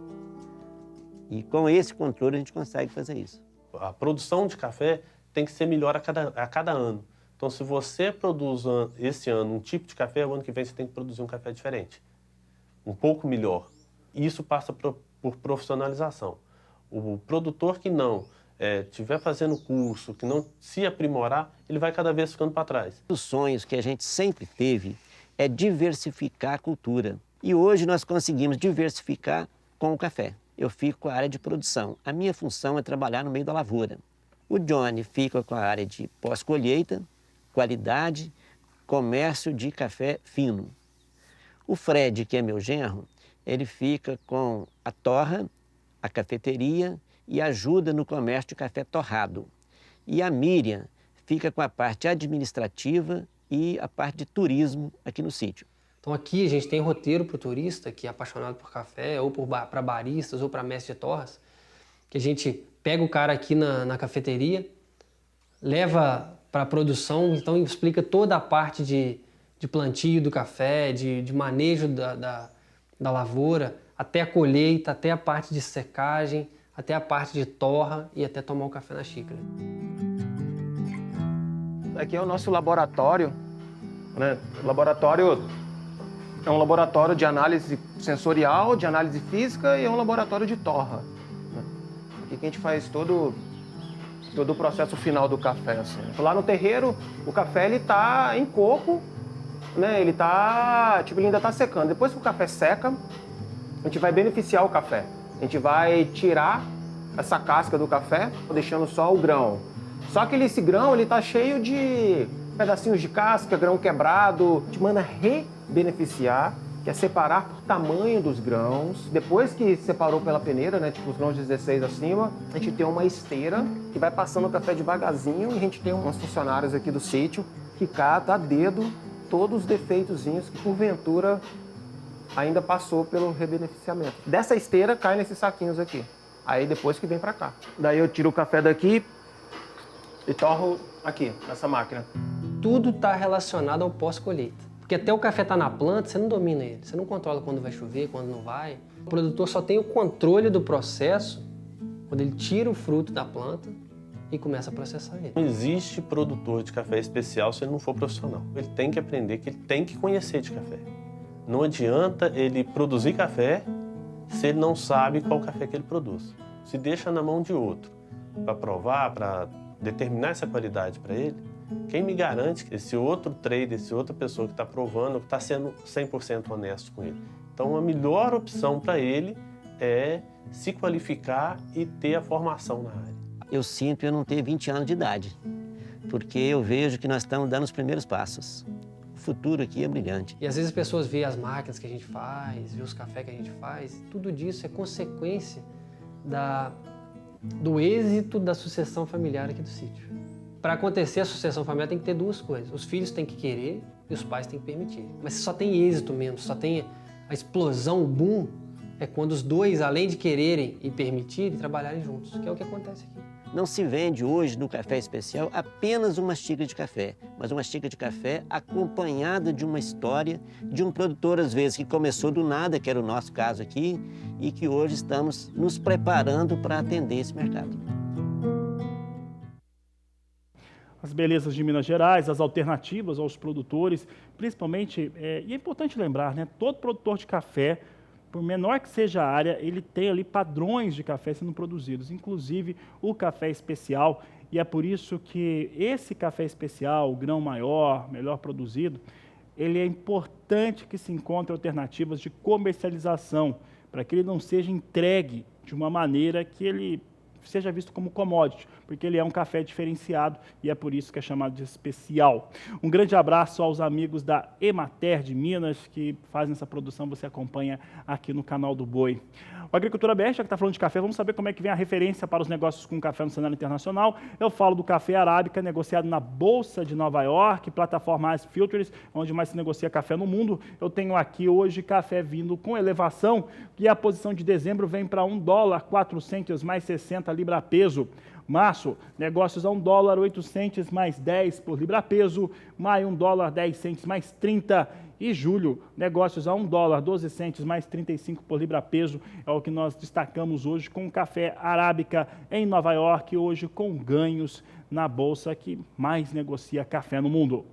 E com esse controle a gente consegue fazer isso. A produção de café tem que ser melhor a cada ano. Então, se você produz esse ano um tipo de café, o ano que vem você tem que produzir um café diferente, um pouco melhor. E isso passa por profissionalização. O produtor que não estiver fazendo curso, que não se aprimorar, ele vai cada vez ficando para trás. Os sonhos que a gente sempre teve é diversificar a cultura. E hoje nós conseguimos diversificar com o café. Eu fico com a área de produção. A minha função é trabalhar no meio da lavoura. O Johnny fica com a área de pós-colheita, qualidade, comércio de café fino. O Fred, que é meu genro, ele fica com a torra, a cafeteria e ajuda no comércio de café torrado. E a Miriam fica com a parte administrativa e a parte de turismo aqui no sítio. Então aqui a gente tem roteiro para o turista que é apaixonado por café, ou para baristas, ou para mestre de torras, que a gente pega o cara aqui na cafeteria, leva para a produção, então explica toda a parte de plantio do café, de manejo da lavoura, até a colheita, até a parte de secagem, até a parte de torra e até tomar o café na xícara. Aqui é o nosso laboratório, né? Laboratório é um laboratório de análise sensorial, de análise física e é um laboratório de torra, né? Aqui que a gente faz todo o processo final do café. Assim. Lá no terreiro, o café ele tá em coco, né? Ele ainda tá secando. Depois que o café seca, a gente vai beneficiar o café. A gente vai tirar essa casca do café, deixando só o grão. Só que esse grão, ele tá cheio de pedacinhos de casca, grão quebrado. A gente manda rebeneficiar, que é separar por tamanho dos grãos. Depois que separou pela peneira, né, tipo os grãos 16 acima, a gente tem uma esteira que vai passando o café devagarzinho e a gente tem uns funcionários aqui do sítio que cata a dedo todos os defeitozinhos que porventura ainda passou pelo rebeneficiamento. Dessa esteira cai nesses saquinhos aqui. Aí depois que vem pra cá. Daí eu tiro o café daqui e torro aqui, nessa máquina. Tudo está relacionado ao pós-colheita. Porque até o café está na planta, você não domina ele. Você não controla quando vai chover, quando não vai. O produtor só tem o controle do processo quando ele tira o fruto da planta e começa a processar ele. Não existe produtor de café especial se ele não for profissional. Ele tem que aprender, que ele tem que conhecer de café. Não adianta ele produzir café se ele não sabe qual café que ele produz. Se deixa na mão de outro para provar, para determinar essa qualidade para ele, quem me garante que esse outro trader, essa outra pessoa que está provando, está sendo 100% honesto com ele? Então, a melhor opção para ele é se qualificar e ter a formação na área. Eu sinto eu não ter 20 anos de idade, porque eu vejo que nós estamos dando os primeiros passos. O futuro aqui é brilhante. E às vezes as pessoas veem as máquinas que a gente faz, veem os cafés que a gente faz, tudo disso é consequência do êxito da sucessão familiar aqui do sítio. Para acontecer a sucessão familiar tem que ter duas coisas. Os filhos têm que querer e os pais têm que permitir. Mas só tem êxito mesmo, só tem a explosão, o boom, é quando os dois, além de quererem e permitirem, trabalharem juntos, que é o que acontece aqui. Não se vende hoje no café especial apenas uma xícara de café, mas uma xícara de café acompanhada de uma história de um produtor, às vezes, que começou do nada, que era o nosso caso aqui, e que hoje estamos nos preparando para atender esse mercado. As belezas de Minas Gerais, as alternativas aos produtores, principalmente, e é importante lembrar, né, todo produtor de café, por menor que seja a área, ele tem ali padrões de café sendo produzidos, inclusive o café especial, e é por isso que esse café especial, o grão maior, melhor produzido, ele é importante que se encontre alternativas de comercialização, para que ele não seja entregue de uma maneira que ele seja visto como commodity, porque ele é um café diferenciado e é por isso que é chamado de especial. Um grande abraço aos amigos da Emater de Minas, que fazem essa produção, você acompanha aqui no canal do Boi. O Agricultura BR, já que está falando de café, vamos saber como é que vem a referência para os negócios com café no cenário internacional. Eu falo do café arábica, negociado na Bolsa de Nova York, plataforma Ice Futures, onde mais se negocia café no mundo. Eu tenho aqui hoje café vindo com elevação, e a posição de dezembro vem para $1,400 mais 60 libra peso. Março, negócios a $1,800 mais 10 por libra peso. Maio, $1,10 mais 30. E julho, negócios a $1,12 mais 35 por libra peso. É o que nós destacamos hoje com o café arábica em Nova York, hoje com ganhos na bolsa que mais negocia café no mundo.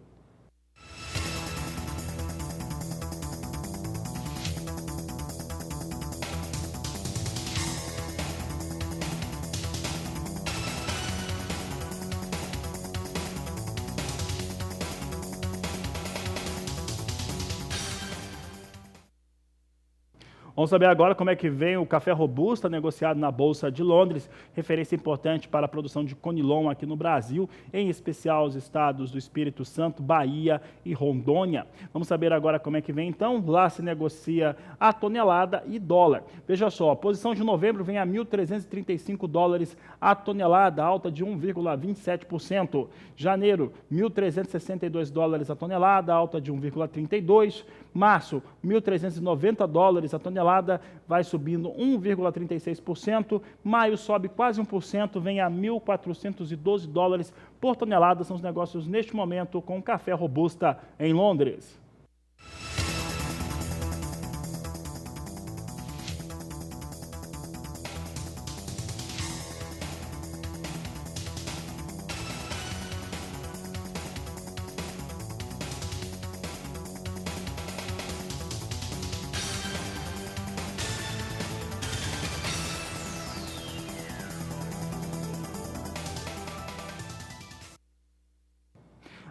Vamos saber agora como é que vem o café robusta negociado na Bolsa de Londres, referência importante para a produção de Conilon aqui no Brasil, em especial os estados do Espírito Santo, Bahia e Rondônia. Vamos saber agora como é que vem então. Lá se negocia a tonelada e dólar. Veja só, a posição de novembro vem a $1.335 a tonelada, alta de 1,27%. Janeiro, $1.362 a tonelada, alta de 1,32%. Março, $1.390 a tonelada, vai subindo 1,36%. Maio sobe quase 1%, vem a $1.412 por tonelada. São os negócios neste momento com café robusta em Londres.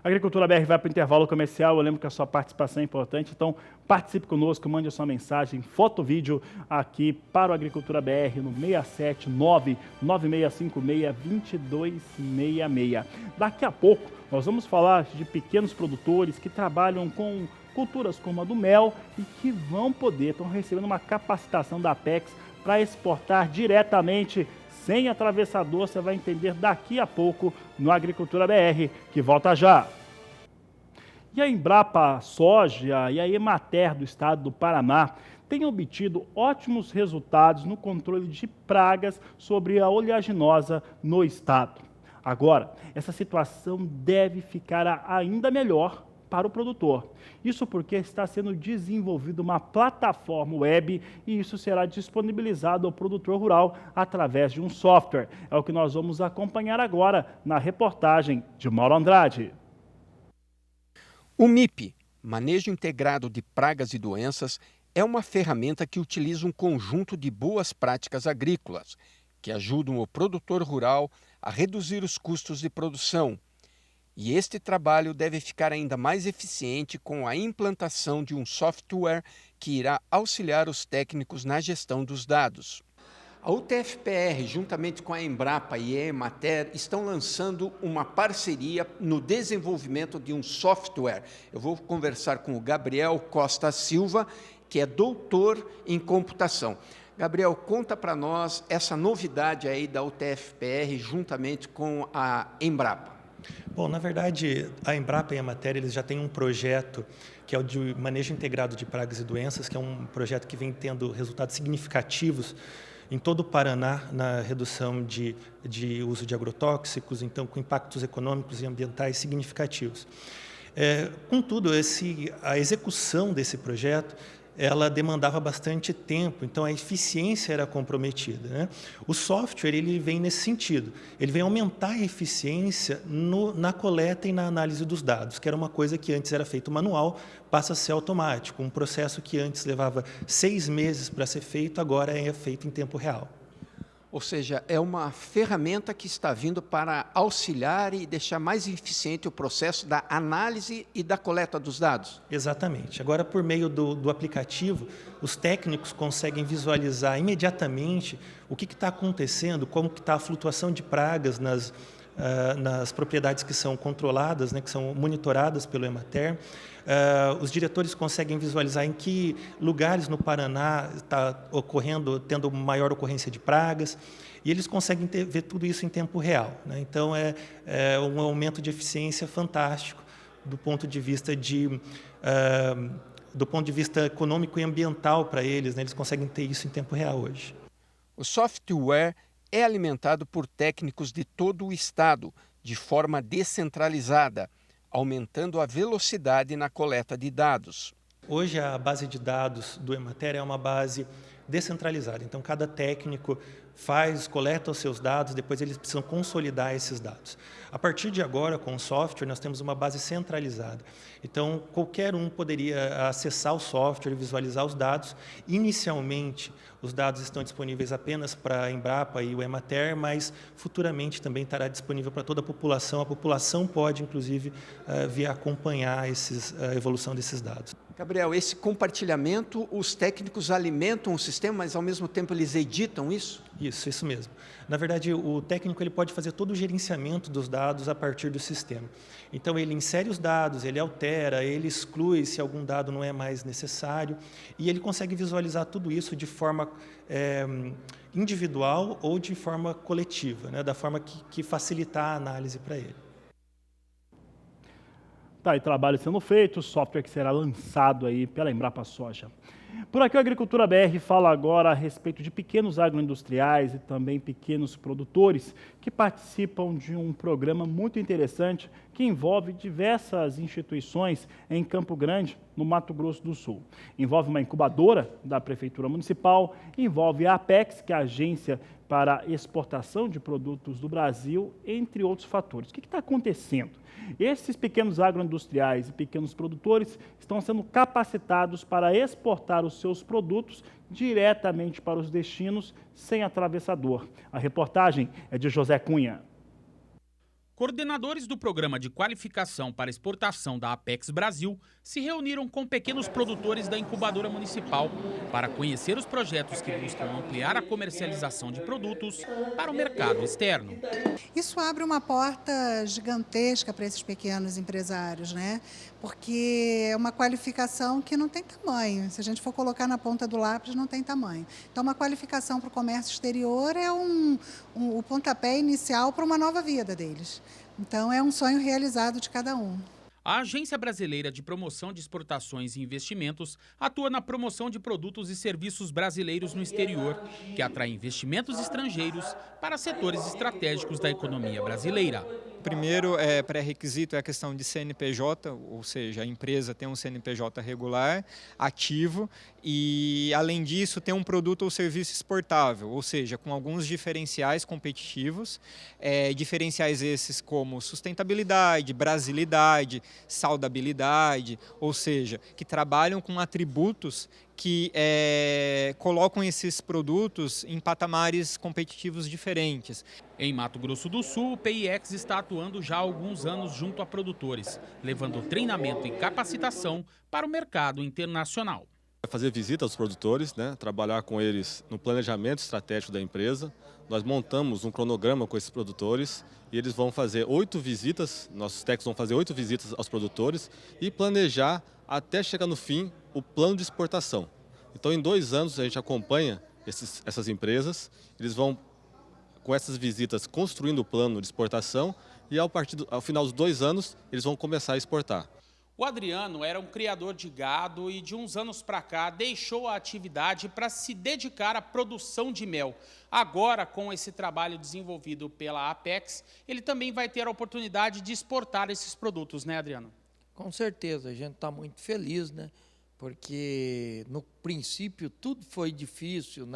A Agricultura BR vai para o intervalo comercial. Eu lembro que a sua participação é importante, então participe conosco, mande a sua mensagem, foto, vídeo aqui para o Agricultura BR no 679-9656-2266. Daqui a pouco nós vamos falar de pequenos produtores que trabalham com culturas como a do mel e que estão recebendo uma capacitação da Apex para exportar diretamente sem atravessador. Você vai entender daqui a pouco no Agricultura BR, que volta já. E a Embrapa Soja e a Emater do estado do Paraná têm obtido ótimos resultados no controle de pragas sobre a oleaginosa no estado. Agora, essa situação deve ficar ainda melhor para o produtor. Isso porque está sendo desenvolvida uma plataforma web e isso será disponibilizado ao produtor rural através de um software. É o que nós vamos acompanhar agora na reportagem de Mauro Andrade. O MIP, Manejo Integrado de Pragas e Doenças, é uma ferramenta que utiliza um conjunto de boas práticas agrícolas, que ajudam o produtor rural a reduzir os custos de produção. E este trabalho deve ficar ainda mais eficiente com a implantação de um software que irá auxiliar os técnicos na gestão dos dados. A UTF-PR, juntamente com a Embrapa e a Emater, estão lançando uma parceria no desenvolvimento de um software. Eu vou conversar com o Gabriel Costa Silva, que é doutor em computação. Gabriel, conta para nós essa novidade aí da UTF-PR juntamente com a Embrapa. Bom, na verdade, a Embrapa e a Emater, eles já têm um projeto que é o de manejo integrado de pragas e doenças, que é um projeto que vem tendo resultados significativos em todo o Paraná na redução de uso de agrotóxicos, então com impactos econômicos e ambientais significativos. Contudo, a execução desse projeto ela demandava bastante tempo, então a eficiência era comprometida, né? O software ele vem nesse sentido, ele vem aumentar a eficiência na coleta e na análise dos dados, que era uma coisa que antes era feito manual, passa a ser automático, um processo que antes levava 6 meses para ser feito, agora é feito em tempo real. Ou seja, é uma ferramenta que está vindo para auxiliar e deixar mais eficiente o processo da análise e da coleta dos dados. Exatamente. Agora, por meio do aplicativo, os técnicos conseguem visualizar imediatamente o que está acontecendo, como que está a flutuação de pragas nas propriedades que são controladas, né, que são monitoradas pelo Emater. Os diretores conseguem visualizar em que lugares no Paraná está tendo maior ocorrência de pragas, e eles conseguem ver tudo isso em tempo real, né? Então, é um aumento de eficiência fantástico do ponto de vista econômico e ambiental para eles, né? Eles conseguem ter isso em tempo real hoje. O software é alimentado por técnicos de todo o estado, de forma descentralizada, aumentando a velocidade na coleta de dados. Hoje, a base de dados do Emater é uma base descentralizada. Então, cada técnico coleta os seus dados, depois eles precisam consolidar esses dados. A partir de agora, com o software, nós temos uma base centralizada. Então, qualquer um poderia acessar o software e visualizar os dados. Inicialmente, os dados estão disponíveis apenas para a Embrapa e o Emater, mas futuramente também estará disponível para toda a população. A população pode, inclusive, vir acompanhar a evolução desses dados. Gabriel, esse compartilhamento, os técnicos alimentam o sistema, mas ao mesmo tempo eles editam isso? Isso mesmo. Na verdade, o técnico ele pode fazer todo o gerenciamento dos dados a partir do sistema. Então, ele insere os dados, ele altera, ele exclui se algum dado não é mais necessário, e ele consegue visualizar tudo isso de forma individual ou de forma coletiva, né? Da forma que facilitar a análise para ele. Tá aí trabalho sendo feito, software que será lançado aí pela Embrapa Soja. Por aqui, a Agricultura BR fala agora a respeito de pequenos agroindustriais e também pequenos produtores que participam de um programa muito interessante que envolve diversas instituições em Campo Grande, no Mato Grosso do Sul. Envolve uma incubadora da Prefeitura Municipal, envolve a Apex, que é a agência para exportação de produtos do Brasil, entre outros fatores. O que está acontecendo? Esses pequenos agroindustriais e pequenos produtores estão sendo capacitados para exportar os seus produtos diretamente para os destinos sem atravessador. A reportagem é de José Cunha. Coordenadores do Programa de Qualificação para Exportação da Apex Brasil se reuniram com pequenos produtores da incubadora municipal para conhecer os projetos que buscam ampliar a comercialização de produtos para o mercado externo. Isso abre uma porta gigantesca para esses pequenos empresários, né? Porque é uma qualificação que não tem tamanho. Se a gente for colocar na ponta do lápis, não tem tamanho. Então, uma qualificação para o comércio exterior é o pontapé inicial para uma nova vida deles. Então, é um sonho realizado de cada um. A Agência Brasileira de Promoção de Exportações e Investimentos atua na promoção de produtos e serviços brasileiros no exterior, que atrai investimentos estrangeiros para setores estratégicos da economia brasileira. Primeiro, pré-requisito é a questão de CNPJ, ou seja, a empresa tem um CNPJ regular, ativo, e além disso tem um produto ou serviço exportável, ou seja, com alguns diferenciais competitivos, diferenciais esses como sustentabilidade, brasilidade, saudabilidade, ou seja, que trabalham com atributos que colocam esses produtos em patamares competitivos diferentes. Em Mato Grosso do Sul, o PIEX está atuando já há alguns anos junto a produtores, levando treinamento e capacitação para o mercado internacional. Fazer visita aos produtores, trabalhar com eles no planejamento estratégico da empresa. Nós montamos um cronograma com esses produtores e eles vão fazer 8 visitas, nossos técnicos vão fazer 8 visitas aos produtores e planejar até chegar no fim o plano de exportação. Então, em 2 anos, a gente acompanha essas empresas, eles vão, com essas visitas, construindo o plano de exportação e, ao final dos 2 anos, eles vão começar a exportar. O Adriano era um criador de gado e, de uns anos para cá, deixou a atividade para se dedicar à produção de mel. Agora, com esse trabalho desenvolvido pela Apex, ele também vai ter a oportunidade de exportar esses produtos, né, Adriano? Com certeza, a gente está muito feliz, porque no princípio tudo foi difícil,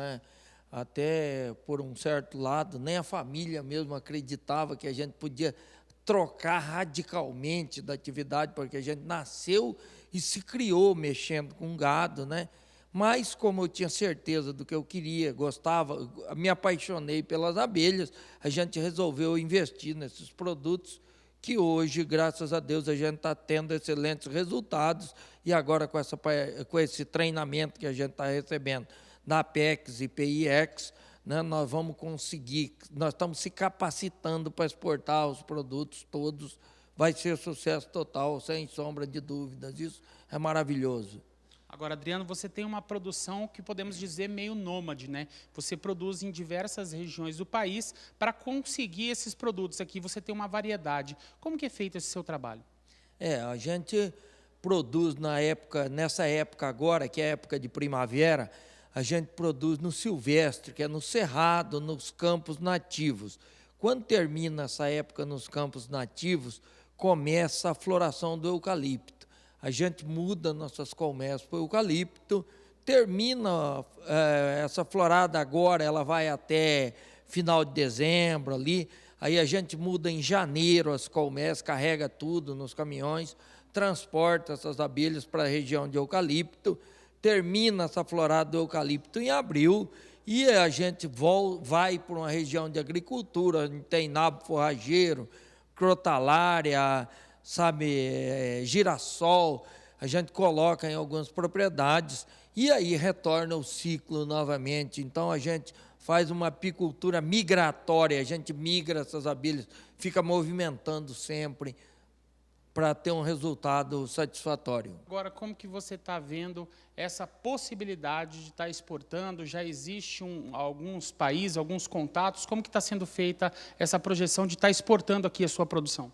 até por um certo lado, nem a família mesmo acreditava que a gente podia trocar radicalmente da atividade, porque a gente nasceu e se criou mexendo com gado, Mas, como eu tinha certeza do que eu queria, gostava, me apaixonei pelas abelhas, a gente resolveu investir nesses produtos que hoje, graças a Deus, a gente está tendo excelentes resultados e agora com esse treinamento que a gente está recebendo da Apex e PIEX, nós vamos conseguir, nós estamos se capacitando para exportar os produtos todos, vai ser sucesso total, sem sombra de dúvidas, isso é maravilhoso. Agora, Adriano, você tem uma produção que podemos dizer meio nômade, Você produz em diversas regiões do país para conseguir esses produtos aqui, você tem uma variedade. Como que é feito esse seu trabalho? A gente produz nessa época agora, que é a época de primavera, a gente produz no silvestre, que é no cerrado, nos campos nativos. Quando termina essa época nos campos nativos, começa a floração do eucalipto. A gente muda nossas colmeias para o eucalipto, termina essa florada agora, ela vai até final de dezembro ali, aí a gente muda em janeiro as colmeias, carrega tudo nos caminhões, transporta essas abelhas para a região de eucalipto, termina essa florada do eucalipto em abril e a gente vai para uma região de agricultura, tem nabo forrageiro, crotalária, girassol, a gente coloca em algumas propriedades e aí retorna o ciclo novamente. Então, a gente faz uma apicultura migratória, a gente migra essas abelhas, fica movimentando sempre para ter um resultado satisfatório. Agora, como que você está vendo essa possibilidade de estar exportando? Já existe alguns países, alguns contatos, como que está sendo feita essa projeção de estar exportando aqui a sua produção?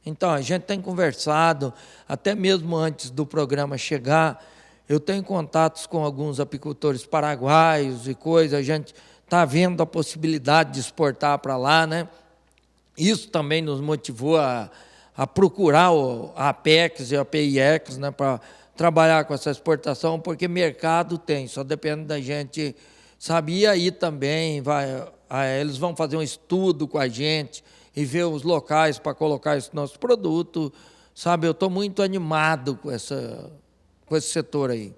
Então, a gente tem conversado, até mesmo antes do programa chegar, eu tenho contatos com alguns apicultores paraguaios e coisa, a gente está vendo a possibilidade de exportar para lá, Isso também nos motivou a procurar a Apex e a PIEX, para trabalhar com essa exportação, porque mercado tem, só depende da gente, E aí também eles vão fazer um estudo com a gente e ver os locais para colocar esse nosso produto, Eu estou muito animado com esse setor aí.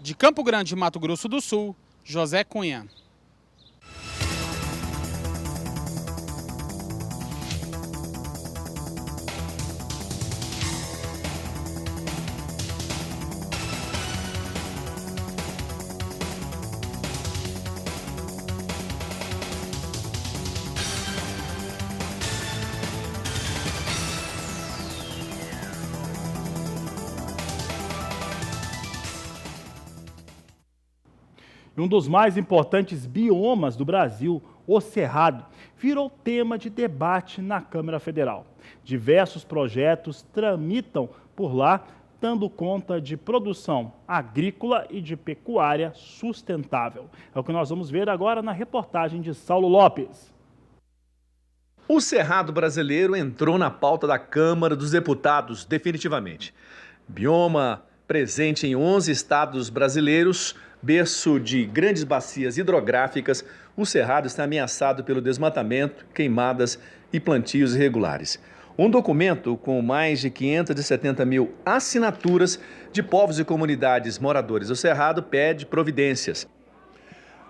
De Campo Grande, Mato Grosso do Sul, José Cunha. E um dos mais importantes biomas do Brasil, o Cerrado, virou tema de debate na Câmara Federal. Diversos projetos tramitam por lá, dando conta de produção agrícola e de pecuária sustentável. É o que nós vamos ver agora na reportagem de Saulo Lopes. O Cerrado brasileiro entrou na pauta da Câmara dos Deputados definitivamente. Bioma presente em 11 estados brasileiros, berço de grandes bacias hidrográficas, o Cerrado está ameaçado pelo desmatamento, queimadas e plantios irregulares. Um documento com mais de 570 mil assinaturas de povos e comunidades moradores do Cerrado pede providências.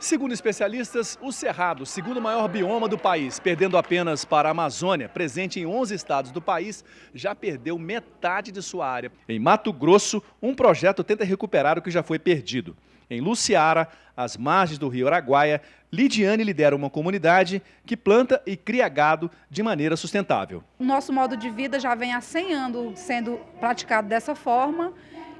Segundo especialistas, o Cerrado, segundo maior bioma do país, perdendo apenas para a Amazônia, presente em 11 estados do país, já perdeu metade de sua área. Em Mato Grosso, um projeto tenta recuperar o que já foi perdido. Em Luciara, às margens do rio Araguaia, Lidiane lidera uma comunidade que planta e cria gado de maneira sustentável. O nosso modo de vida já vem há 100 anos sendo praticado dessa forma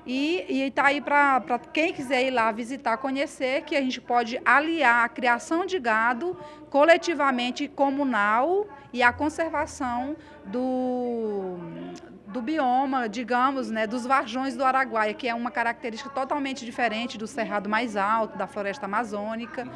e está aí para quem quiser ir lá visitar, conhecer, que a gente pode aliar a criação de gado coletivamente comunal e a conservação do bioma, digamos, né, dos varjões do Araguaia, que é uma característica totalmente diferente do cerrado mais alto, da floresta amazônica,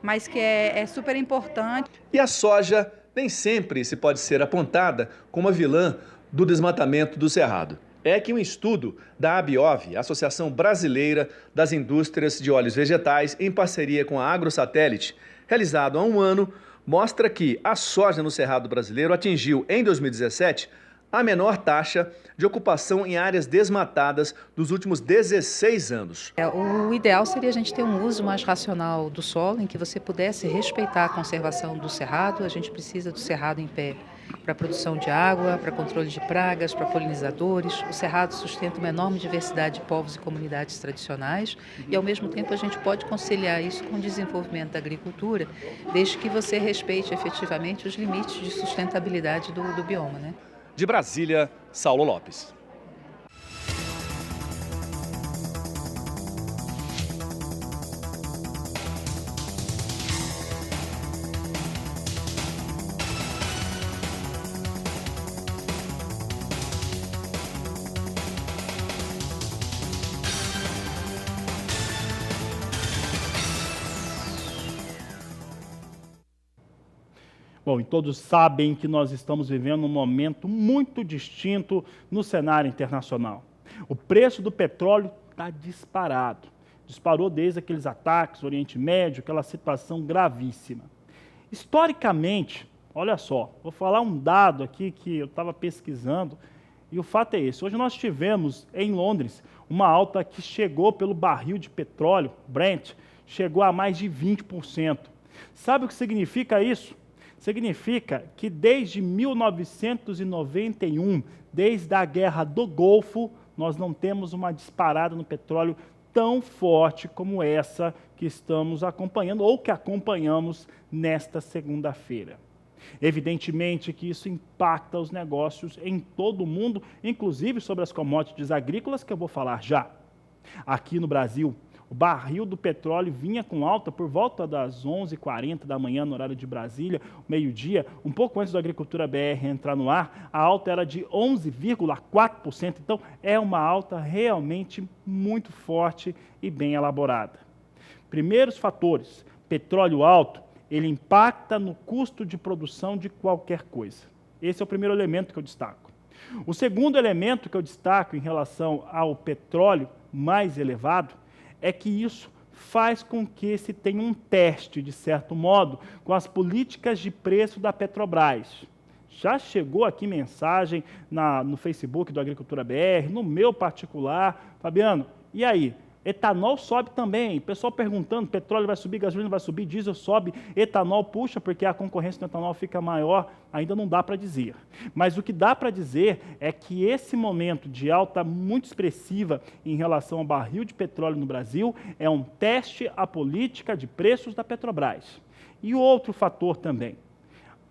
mas que é super importante. E a soja nem sempre se pode ser apontada como a vilã do desmatamento do Cerrado. É que um estudo da ABIOV, Associação Brasileira das Indústrias de Óleos Vegetais, em parceria com a AgroSatélite, realizado há um ano, mostra que a soja no Cerrado brasileiro atingiu, em 2017, a menor taxa de ocupação em áreas desmatadas dos últimos 16 anos. O ideal seria a gente ter um uso mais racional do solo, em que você pudesse respeitar a conservação do cerrado. A gente precisa do cerrado em pé para produção de água, para controle de pragas, para polinizadores. O cerrado sustenta uma enorme diversidade de povos e comunidades tradicionais e, ao mesmo tempo, a gente pode conciliar isso com o desenvolvimento da agricultura, desde que você respeite efetivamente os limites de sustentabilidade do bioma, né? De Brasília, Saulo Lopes. Bom, e todos sabem que nós estamos vivendo um momento muito distinto no cenário internacional. O preço do petróleo está disparado. Disparou desde aqueles ataques no Oriente Médio, aquela situação gravíssima. Historicamente, olha só, vou falar um dado aqui que eu estava pesquisando, e o fato é esse. Hoje nós tivemos em Londres uma alta que chegou pelo barril de petróleo, Brent, chegou a mais de 20%. Sabe o que significa isso? Significa que desde 1991, desde a Guerra do Golfo, nós não temos uma disparada no petróleo tão forte como essa que estamos acompanhando ou que acompanhamos nesta segunda-feira. Evidentemente que isso impacta os negócios em todo o mundo, inclusive sobre as commodities agrícolas, que eu vou falar já. Aqui no Brasil, o barril do petróleo vinha com alta por volta das 11h40 da manhã, no horário de Brasília, meio-dia, um pouco antes da Agricultura BR entrar no ar, a alta era de 11,4%, então é uma alta realmente muito forte e bem elaborada. Primeiros fatores, petróleo alto, ele impacta no custo de produção de qualquer coisa. Esse é o primeiro elemento que eu destaco. O segundo elemento que eu destaco em relação ao petróleo mais elevado é que isso faz com que se tenha um teste, de certo modo, com as políticas de preço da Petrobras. Já chegou aqui mensagem no Facebook do Agricultura BR, no meu particular. Fabiano, e aí? Etanol sobe também. Pessoal perguntando, petróleo vai subir, gasolina vai subir, diesel sobe, etanol puxa, porque a concorrência do etanol fica maior. Ainda não dá para dizer. Mas o que dá para dizer é que esse momento de alta muito expressiva em relação ao barril de petróleo no Brasil é um teste à política de preços da Petrobras. E outro fator também.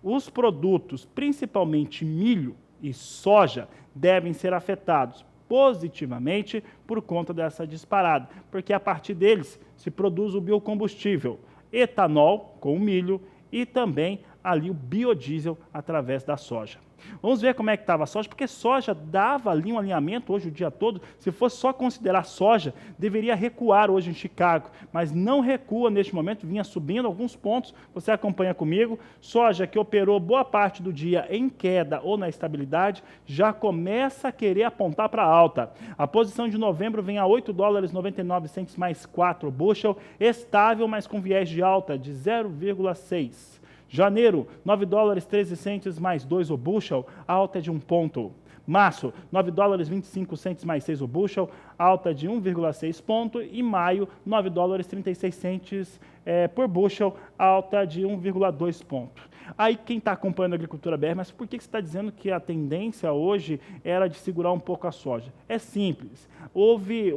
Os produtos, principalmente milho e soja, devem ser afetados. positivamente por conta dessa disparada, porque a partir deles se produz o biocombustível, etanol com o milho e também ali o biodiesel através da soja. Vamos ver como é que estava a soja, porque soja dava ali um alinhamento hoje o dia todo. Se fosse só considerar soja, deveria recuar hoje em Chicago, mas não recua neste momento, vinha subindo alguns pontos. Você acompanha comigo. Soja que operou boa parte do dia em queda ou na estabilidade, já começa a querer apontar para alta. A posição de novembro vem a $8,99 mais 4 bushel, estável, mas com viés de alta de 0,6. Janeiro, $9,13 mais 2 o bushel, alta de 1 ponto. Março, $9,25 mais 6 o bushel, alta de 1,6 ponto. E maio, $9,36 por bushel, alta de 1,2 ponto. Aí quem está acompanhando a Agricultura BR, mas por que você está dizendo que a tendência hoje era de segurar um pouco a soja? É simples. Houve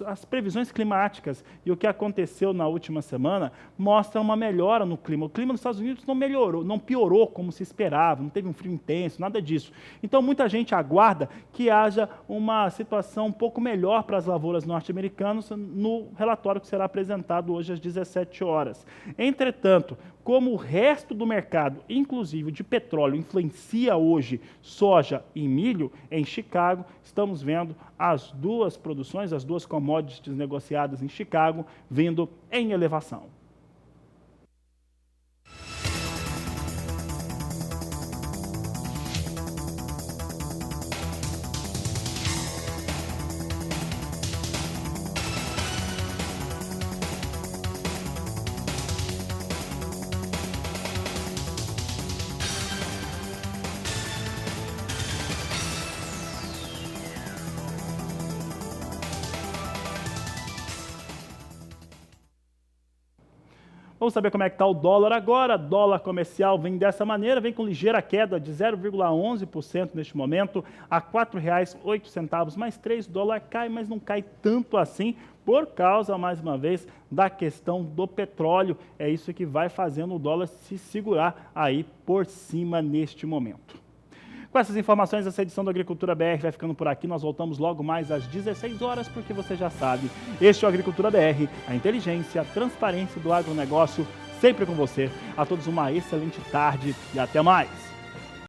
as previsões climáticas e o que aconteceu na última semana mostra uma melhora no clima. O clima nos Estados Unidos não melhorou, não piorou como se esperava, não teve um frio intenso, nada disso. Então muita gente aguarda que haja uma situação um pouco melhor para as lavouras norte-americanas no relatório que será apresentado hoje às 17 horas. Entretanto, como o resto do mercado, inclusive de petróleo, influencia hoje soja e milho, em Chicago, estamos vendo as duas produções, as duas commodities negociadas em Chicago, vindo em elevação. Vamos saber como é que está o dólar agora. Dólar comercial vem dessa maneira, vem com ligeira queda de 0,11% neste momento, a R$ 4,08, mais 3. O dólar cai, mas não cai tanto assim, por causa, mais uma vez, da questão do petróleo. É isso que vai fazendo o dólar se segurar aí por cima neste momento. Com essas informações, essa edição do Agricultura BR vai ficando por aqui. Nós voltamos logo mais às 16 horas, porque você já sabe, este é o Agricultura BR, a inteligência, a transparência do agronegócio, sempre com você. A todos uma excelente tarde e até mais.